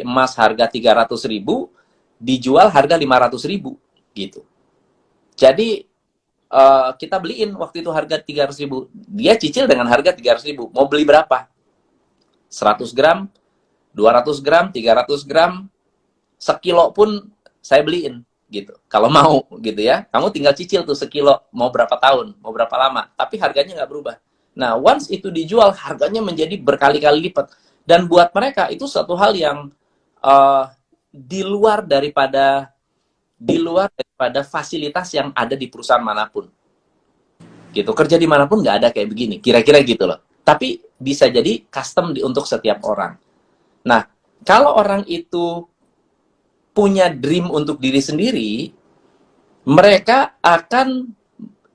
emas harga 300.000 dijual harga 500.000 gitu. Jadi kita beliin waktu itu harga 300.000. Dia cicil dengan harga 300.000. Mau beli berapa? 100 gram, 200 gram, 300 gram, sekilo pun saya beliin gitu. Kalau mau gitu ya. Kamu tinggal cicil tuh sekilo, mau berapa tahun, mau berapa lama. Tapi harganya nggak berubah. Nah, once itu dijual, harganya menjadi berkali-kali lipat. Dan buat mereka itu suatu hal yang di luar daripada fasilitas yang ada di perusahaan manapun. Gitu. Kerja dimanapun nggak ada kayak begini. Kira-kira gitu loh. Tapi bisa jadi custom untuk setiap orang. Nah, kalau orang itu punya dream untuk diri sendiri, mereka akan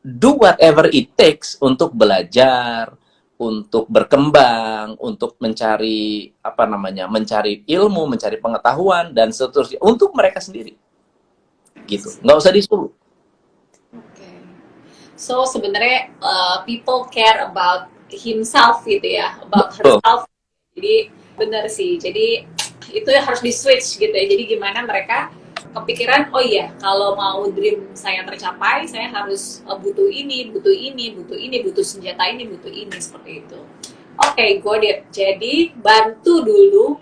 do whatever it takes untuk belajar, untuk berkembang, untuk mencari mencari ilmu, mencari pengetahuan dan seterusnya untuk mereka sendiri. Gitu, nggak usah disuruh. Okay. So sebenarnya people care about himself gitu ya, about herself. Jadi benar sih. Jadi itu harus di switch gitu ya. Jadi gimana mereka kepikiran, oh iya, kalau mau dream saya tercapai, saya harus butuh ini, butuh ini, butuh ini, butuh senjata ini, butuh ini, seperti itu. Oke, got it. Jadi bantu dulu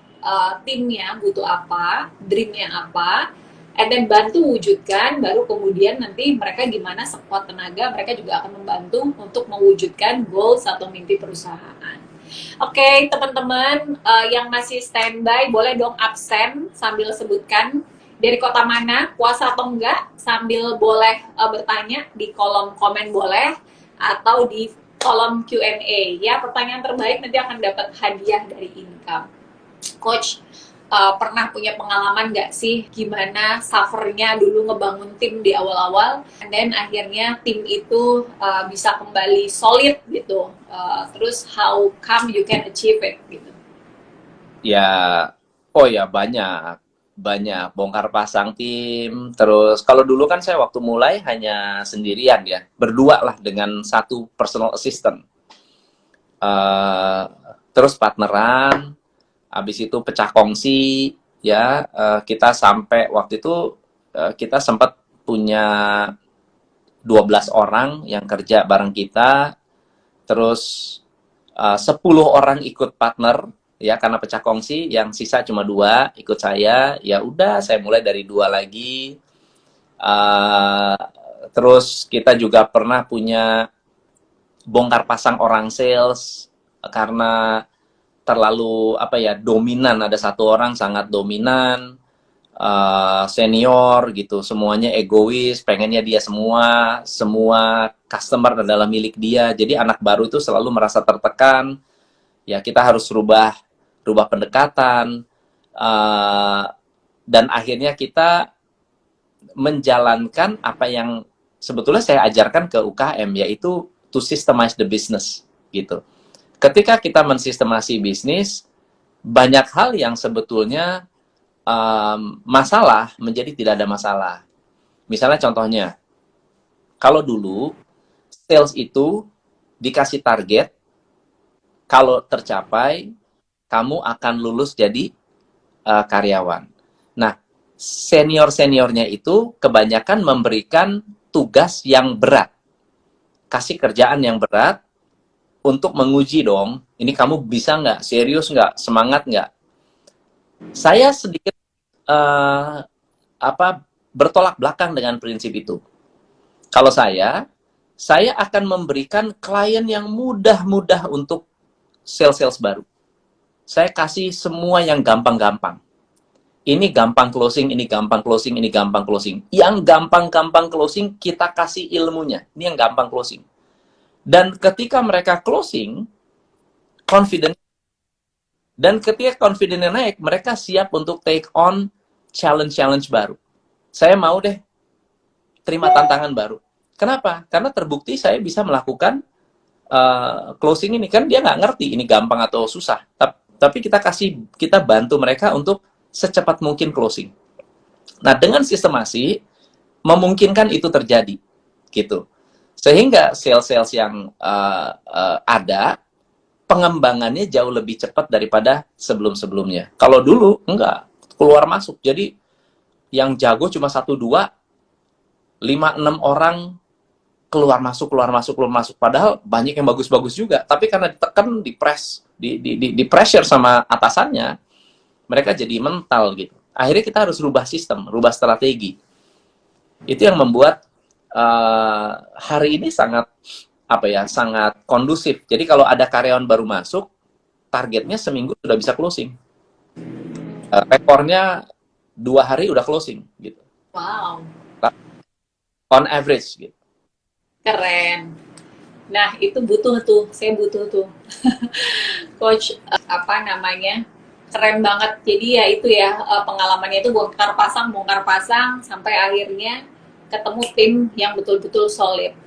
timnya butuh apa, dreamnya apa, and then bantu wujudkan, baru kemudian nanti mereka gimana sekuat tenaga, mereka juga akan membantu untuk mewujudkan goals atau mimpi perusahaan. Oke, teman-teman yang masih standby, boleh dong absen sambil sebutkan dari kota mana, puasa atau enggak, sambil boleh bertanya di kolom komen boleh, atau di kolom Q&A. Ya, pertanyaan terbaik nanti akan dapat hadiah dari Income. Coach, pernah punya pengalaman nggak sih gimana suffernya dulu ngebangun tim di awal-awal, and then akhirnya tim itu bisa kembali solid gitu, terus how come you can achieve it gitu? Ya, oh ya banyak bongkar pasang tim. Terus kalau dulu kan saya waktu mulai hanya sendirian ya, berdua lah dengan satu personal assistant. Terus partneran, habis itu pecah kongsi, ya kita sampai waktu itu kita sempat punya 12 orang yang kerja bareng kita, terus 10 orang ikut partner, ya karena pecah kongsi, yang sisa cuma 2 ikut saya. Ya udah, saya mulai dari 2 lagi. Terus kita juga pernah punya bongkar pasang orang sales karena terlalu dominan. Ada satu orang sangat dominan, senior gitu, semuanya egois, pengennya dia semua customer adalah milik dia. Jadi anak baru itu selalu merasa tertekan. Ya kita harus rubah pendekatan, dan akhirnya kita menjalankan apa yang sebetulnya saya ajarkan ke UKM, yaitu to systemize the business gitu. Ketika kita mensistemasi bisnis, banyak hal yang sebetulnya masalah menjadi tidak ada masalah. Misalnya contohnya, kalau dulu sales itu dikasih target, kalau tercapai kamu akan lulus jadi karyawan. Nah, senior-seniornya itu kebanyakan memberikan tugas yang berat, kasih kerjaan yang berat untuk menguji dong, ini kamu bisa nggak, serius nggak, semangat nggak. Saya sedikit bertolak belakang dengan prinsip itu. Kalau saya akan memberikan klien yang mudah-mudah untuk sales baru. Saya kasih semua yang gampang-gampang. Ini gampang closing, ini gampang closing, ini gampang closing. Yang gampang-gampang closing kita kasih ilmunya. Ini yang gampang closing. Dan ketika mereka closing, confident. Dan ketika confidence naik, mereka siap untuk take on challenge baru. Saya mau deh terima tantangan baru. Kenapa? Karena terbukti saya bisa melakukan closing ini. Kan dia nggak ngerti ini gampang atau susah. tapi kita bantu mereka untuk secepat mungkin closing. Nah, dengan sistemasi memungkinkan itu terjadi, gitu. Sehingga sales-sales yang ada, pengembangannya jauh lebih cepat daripada sebelum-sebelumnya. Kalau dulu, enggak. Keluar masuk. Jadi, yang jago cuma 1-2, 5-6 orang keluar masuk, keluar masuk, keluar masuk. Padahal banyak yang bagus-bagus juga. Tapi karena ditekan, di pressure sama atasannya, mereka jadi mental gitu. Akhirnya kita harus rubah sistem, rubah strategi. Itu yang membuat hari ini sangat sangat kondusif. Jadi kalau ada karyawan baru masuk, targetnya seminggu sudah bisa closing. Rekornya 2 hari udah closing gitu. Wow, On average gitu. keren. Nah, itu butuh tuh, saya butuh tuh. Coach, apa namanya? Keren banget. Jadi ya itu ya, pengalamannya itu bongkar pasang, sampai akhirnya ketemu tim yang betul-betul solid.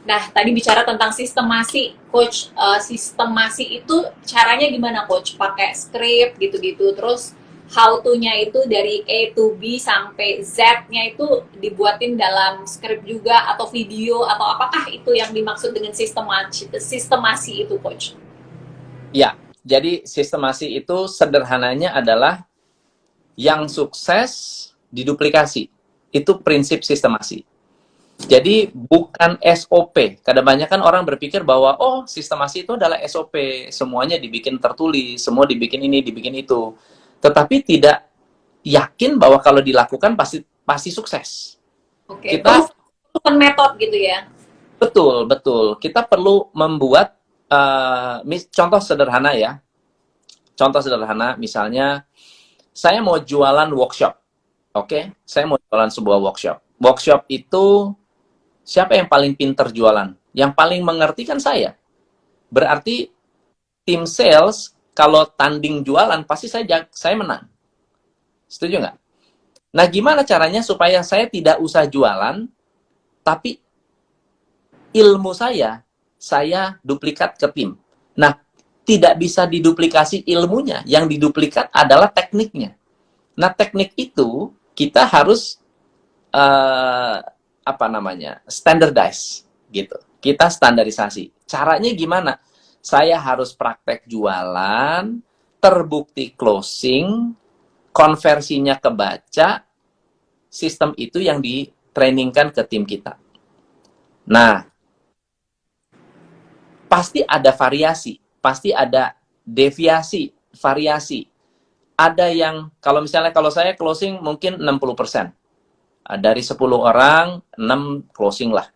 Nah, tadi bicara tentang sistemasi, Coach. Sistemasi itu caranya gimana, Coach? Pakai script gitu-gitu. Terus how to-nya itu dari A to B sampai Z-nya itu dibuatin dalam script juga atau video atau apakah itu yang dimaksud dengan sistemasi itu, Coach? Ya, jadi sistemasi itu sederhananya adalah yang sukses diduplikasi. Itu prinsip sistemasi. Jadi bukan SOP. Kadang-kadang orang berpikir bahwa sistemasi itu adalah SOP, semuanya dibikin tertulis, semua dibikin ini, dibikin itu. Tetapi tidak yakin bahwa kalau dilakukan pasti sukses. Oke. Kita bukan metode gitu ya. Betul. Kita perlu membuat contoh sederhana ya. Contoh sederhana misalnya saya mau jualan workshop. Oke, saya mau jualan sebuah workshop. Workshop itu siapa yang paling pinter jualan? Yang paling mengerti kan saya. Berarti tim sales kalau tanding jualan pasti saya menang. Setuju nggak? Nah, gimana caranya supaya saya tidak usah jualan, tapi ilmu saya duplikat ke tim. Nah, tidak bisa diduplikasi ilmunya. Yang diduplikat adalah tekniknya. Nah, teknik itu kita harus standardize gitu. Kita standarisasi. Caranya gimana? Saya harus praktek jualan, terbukti closing, konversinya kebaca, sistem itu yang ditrainingkan ke tim kita. Nah, pasti ada variasi, pasti ada deviasi, variasi. Ada yang, kalau saya closing mungkin 60%. Dari 10 orang, 6 closing lah.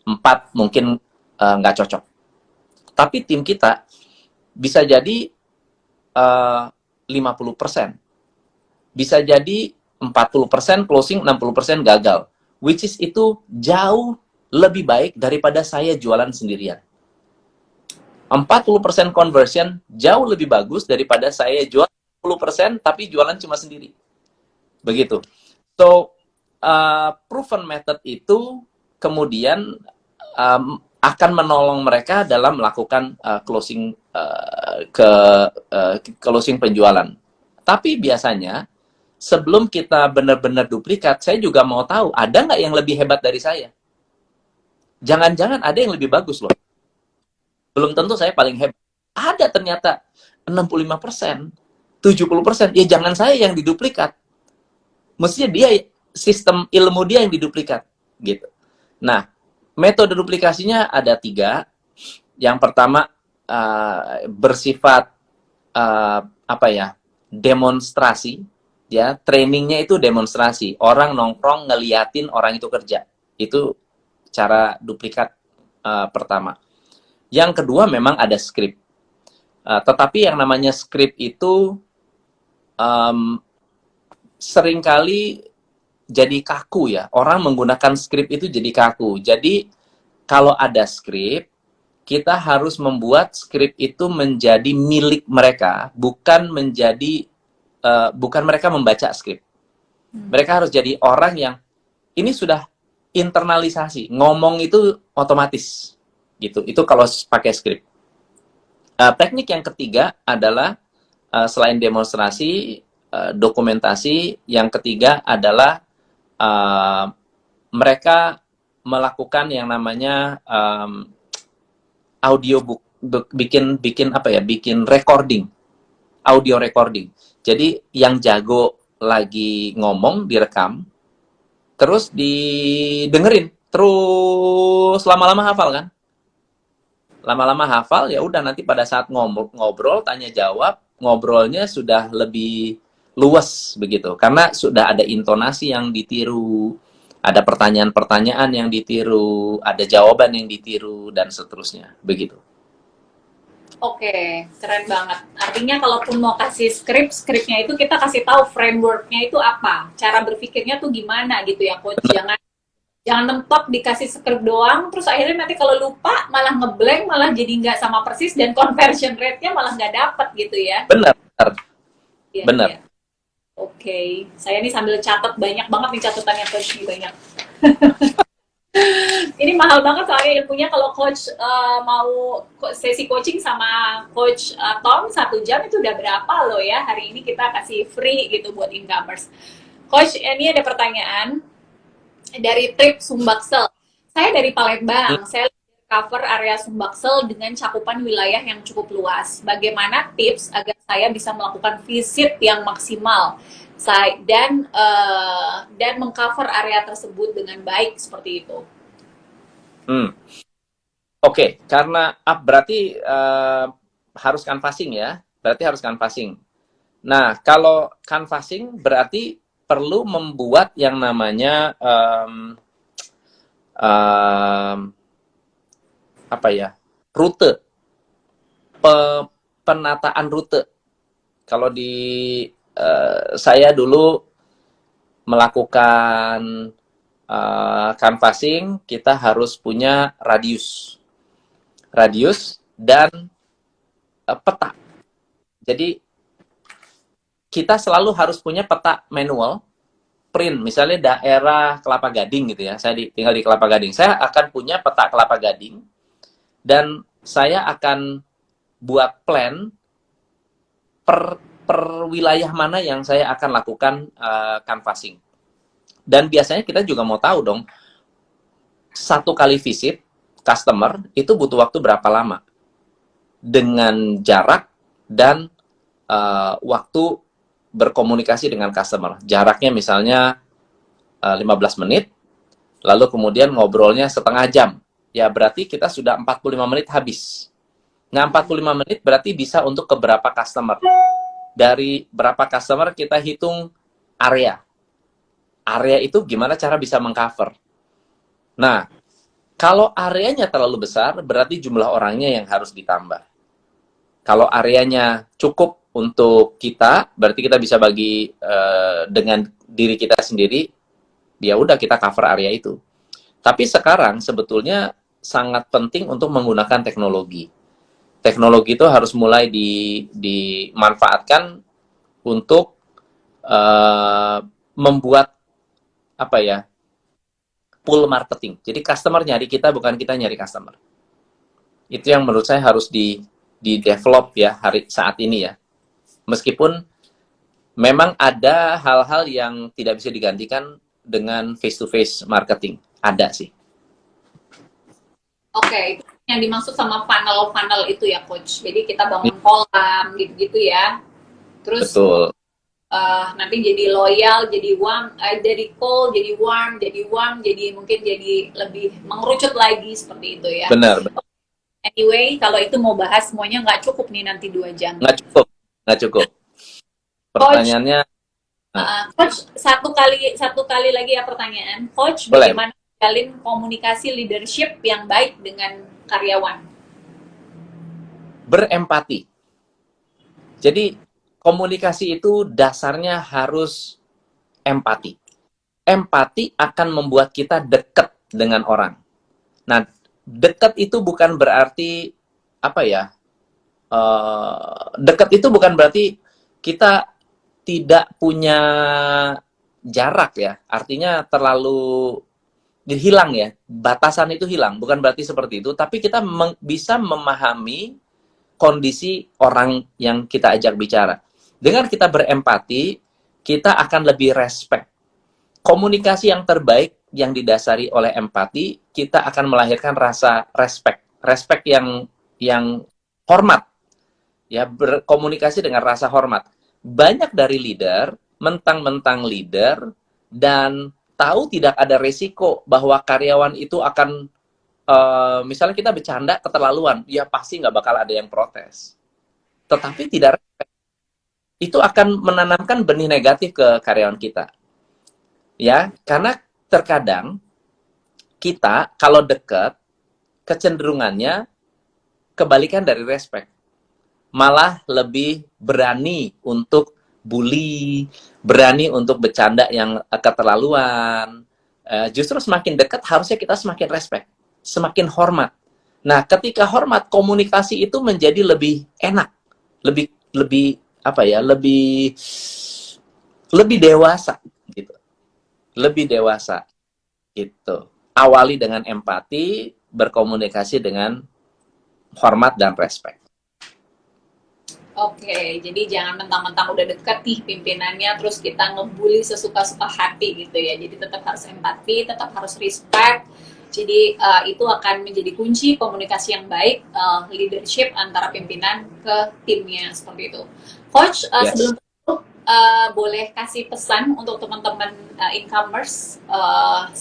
4 mungkin nggak cocok. Tapi tim kita bisa jadi 50%. Bisa jadi 40% closing, 60% gagal. Which is itu jauh lebih baik daripada saya jualan sendirian. 40% conversion jauh lebih bagus daripada saya jual 10% tapi jualan cuma sendiri. Begitu. So, proven method itu kemudian akan menolong mereka dalam melakukan closing closing penjualan. Tapi biasanya sebelum kita benar-benar duplikat, saya juga mau tahu ada nggak yang lebih hebat dari saya. Jangan-jangan ada yang lebih bagus loh. Belum tentu saya paling hebat. Ada ternyata 65%, 70%. Ya jangan saya yang diduplikat. Mestinya dia sistem ilmu dia yang diduplikat gitu. Nah, metode duplikasinya ada 3. Yang pertama bersifat demonstrasi, ya. Trainingnya itu demonstrasi. Orang nongkrong ngeliatin orang itu kerja. Itu cara duplikat pertama. Yang kedua memang ada skrip. Tetapi yang namanya skrip itu seringkali jadi kaku ya. Orang menggunakan skrip itu jadi kaku. Jadi kalau ada skrip, kita harus membuat skrip itu menjadi milik mereka, bukan mereka membaca skrip. Mereka harus jadi orang yang ini sudah internalisasi, ngomong itu otomatis gitu. Itu kalau pakai skrip. Teknik yang ketiga adalah selain demonstrasi, dokumentasi, yang ketiga adalah mereka melakukan yang namanya audiobook, bikin apa ya, bikin recording, audio recording. Jadi yang jago lagi ngomong direkam, terus didengerin, terus lama-lama hafal kan? Lama-lama hafal, ya udah nanti pada saat ngobrol, tanya jawab, ngobrolnya sudah lebih luas begitu. Karena sudah ada intonasi yang ditiru, ada pertanyaan-pertanyaan yang ditiru, ada jawaban yang ditiru, dan seterusnya. Begitu. Oke, keren banget. Artinya kalaupun mau kasih skripnya itu kita kasih tahu frameworknya itu apa, cara berpikirnya tuh gimana gitu ya, Coach. Jangan mentok dikasih skrip doang, terus akhirnya nanti kalau lupa malah ngeblank, malah jadi nggak sama persis dan conversion rate-nya malah nggak dapet gitu ya. Benar, benar. Iya, Benar. iya. Oke, saya nih sambil catat banyak banget nih catatannya Coach nih banyak. Ini mahal banget soalnya ilmunya kalau Coach mau sesi coaching sama Coach Tom 1 jam itu udah berapa loh ya. Hari ini kita kasih free gitu buat incomers. Coach, ini ada pertanyaan dari trip Sumbaksel. Saya dari Palembang. Saya cover area Sumbaksel dengan cakupan wilayah yang cukup luas. Bagaimana tips agar saya bisa melakukan visit yang maksimal dan mengcover area tersebut dengan baik seperti itu? Oke, karena berarti harus canvassing ya. Berarti harus canvassing. Nah, kalau canvassing berarti perlu membuat yang namanya apa ya, rute, penataan rute. Kalau di saya dulu melakukan canvassing, kita harus punya radius dan peta. Jadi kita selalu harus punya peta manual, print, misalnya daerah Kelapa Gading gitu ya, saya tinggal di Kelapa Gading, saya akan punya peta Kelapa Gading, dan saya akan buat plan per wilayah mana yang saya akan lakukan canvassing. Dan biasanya kita juga mau tahu dong, satu kali visit customer itu butuh waktu berapa lama, dengan jarak dan waktu berkomunikasi dengan customer. Jaraknya misalnya 15 menit, lalu kemudian ngobrolnya setengah jam. Ya berarti kita sudah 45 menit habis. Nah, 45 menit berarti bisa untuk ke berapa customer. Dari berapa customer kita hitung area. Area itu gimana cara bisa mengcover. Nah, kalau areanya terlalu besar, berarti jumlah orangnya yang harus ditambah. Kalau areanya cukup untuk kita, berarti kita bisa bagi dengan diri kita sendiri, ya udah kita cover area itu. Tapi sekarang sebetulnya sangat penting untuk menggunakan teknologi. Teknologi itu harus mulai dimanfaatkan untuk membuat apa ya, pool marketing. Jadi customer nyari kita, bukan kita nyari customer. Itu yang menurut saya harus di-develop ya saat ini ya. Meskipun memang ada hal-hal yang tidak bisa digantikan dengan face-to-face marketing. Ada sih. Oke, itu yang dimaksud sama funnel-funnel itu ya, Coach. Jadi kita bangun kolam gitu-gitu ya. Terus Betul. Nanti jadi loyal, jadi warm, jadi cold, jadi warm, jadi mungkin jadi lebih mengerucut lagi seperti itu ya. Benar. Anyway, kalau itu mau bahas semuanya nggak cukup nih nanti 2 jam. Nggak cukup. Pertanyaannya, Coach, satu kali lagi ya pertanyaan. Coach, boleh. bagaimana menjalin komunikasi leadership yang baik dengan karyawan? Berempati. Jadi komunikasi itu dasarnya harus empati. Empati akan membuat kita dekat dengan orang. Nah, dekat itu bukan berarti apa ya? Dekat itu bukan berarti kita tidak punya jarak ya. Artinya terlalu hilang ya. Batasan itu hilang. Bukan berarti seperti itu. Tapi kita bisa memahami kondisi orang yang kita ajak bicara. Dengan kita berempati, kita akan lebih respect. Komunikasi yang terbaik yang didasari oleh empati, kita akan melahirkan rasa respect. Respect yang hormat. Ya, berkomunikasi dengan rasa hormat. Banyak dari leader, mentang-mentang leader, dan tahu tidak ada resiko bahwa karyawan itu akan, misalnya kita bercanda keterlaluan, ya pasti nggak bakal ada yang protes. Tetapi tidak respect. Itu akan menanamkan benih negatif ke karyawan kita. Ya, karena terkadang kita kalau dekat, kecenderungannya kebalikan dari respect. Malah lebih berani untuk bully, berani untuk bercanda yang keterlaluan. Justru semakin dekat harusnya kita semakin respect, semakin hormat. Nah, ketika hormat, komunikasi itu menjadi lebih enak, lebih apa ya, lebih dewasa gitu. Lebih dewasa gitu. Awali dengan empati, berkomunikasi dengan hormat dan respect. Oke, jadi jangan mentang-mentang udah deket nih pimpinannya, terus kita ngebully sesuka-suka hati gitu ya. Jadi tetap harus empati, tetap harus respect. Jadi itu akan menjadi kunci komunikasi yang baik, leadership antara pimpinan ke timnya, seperti itu. Coach, Yes. sebelum itu, boleh kasih pesan untuk teman-teman incomers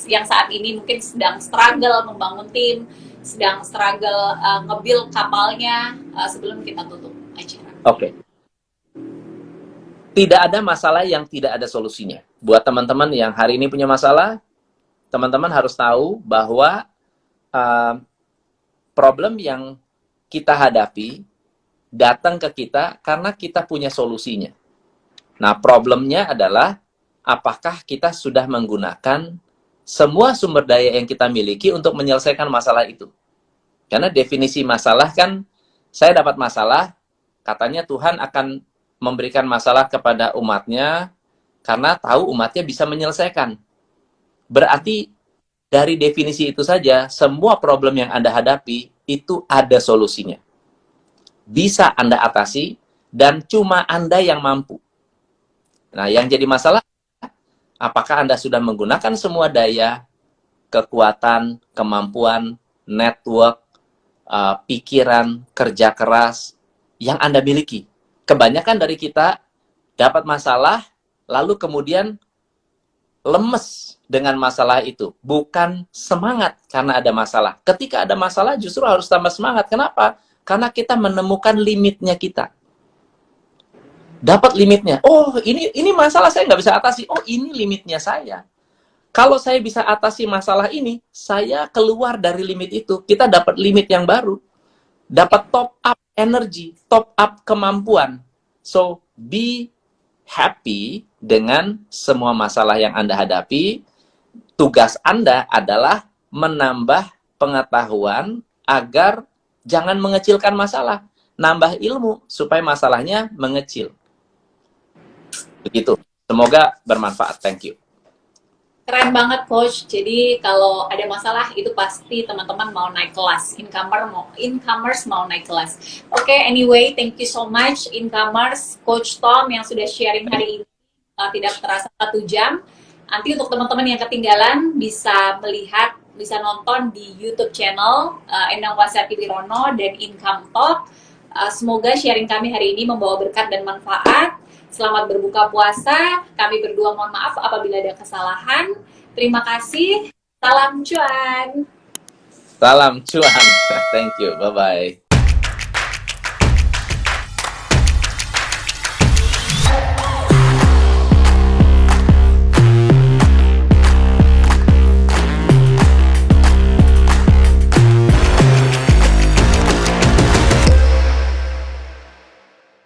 yang saat ini mungkin sedang struggle membangun tim, sedang struggle nge-build kapalnya, sebelum kita tutup acara. Oke. Tidak ada masalah yang tidak ada solusinya. Buat teman-teman yang hari ini punya masalah, teman-teman harus tahu bahwa problem yang kita hadapi datang ke kita karena kita punya solusinya. Nah, problemnya adalah apakah kita sudah menggunakan semua sumber daya yang kita miliki untuk menyelesaikan masalah itu. Karena definisi masalah kan, saya dapat masalah, katanya Tuhan akan memberikan masalah kepada umatnya karena tahu umatnya bisa menyelesaikan. Berarti dari definisi itu saja, semua problem yang Anda hadapi itu ada solusinya. Bisa Anda atasi dan cuma Anda yang mampu. Nah, yang jadi masalah, apakah Anda sudah menggunakan semua daya, kekuatan, kemampuan, network, pikiran, kerja keras yang Anda miliki. Kebanyakan dari kita dapat masalah, lalu kemudian lemes dengan masalah itu. Bukan semangat karena ada masalah. Ketika ada masalah justru harus tambah semangat. Kenapa? Karena kita menemukan limitnya kita. Dapat limitnya. Oh, ini masalah saya nggak bisa atasi. Oh, ini limitnya saya. Kalau saya bisa atasi masalah ini, saya keluar dari limit itu. Kita dapat limit yang baru. Dapat top up energi, top up kemampuan. So, be happy dengan semua masalah yang Anda hadapi. Tugas Anda adalah menambah pengetahuan agar jangan mengecilkan masalah. Nambah ilmu supaya masalahnya mengecil. Begitu. Semoga bermanfaat. Thank you. Keren banget, Coach. Jadi kalau ada masalah itu pasti teman-teman mau naik kelas. Incomers mau naik kelas. Oke, anyway, thank you so much incomers, Coach Tom yang sudah sharing hari ini. Tidak terasa 1 jam. Nanti untuk teman-teman yang ketinggalan bisa melihat, bisa nonton di YouTube channel Endang Wasyati Wirono dan Income Talk. Semoga sharing kami hari ini membawa berkat dan manfaat. Selamat berbuka puasa. Kami berdua mohon maaf apabila ada kesalahan. Terima kasih. Salam cuan. Salam cuan. Thank you. Bye-bye.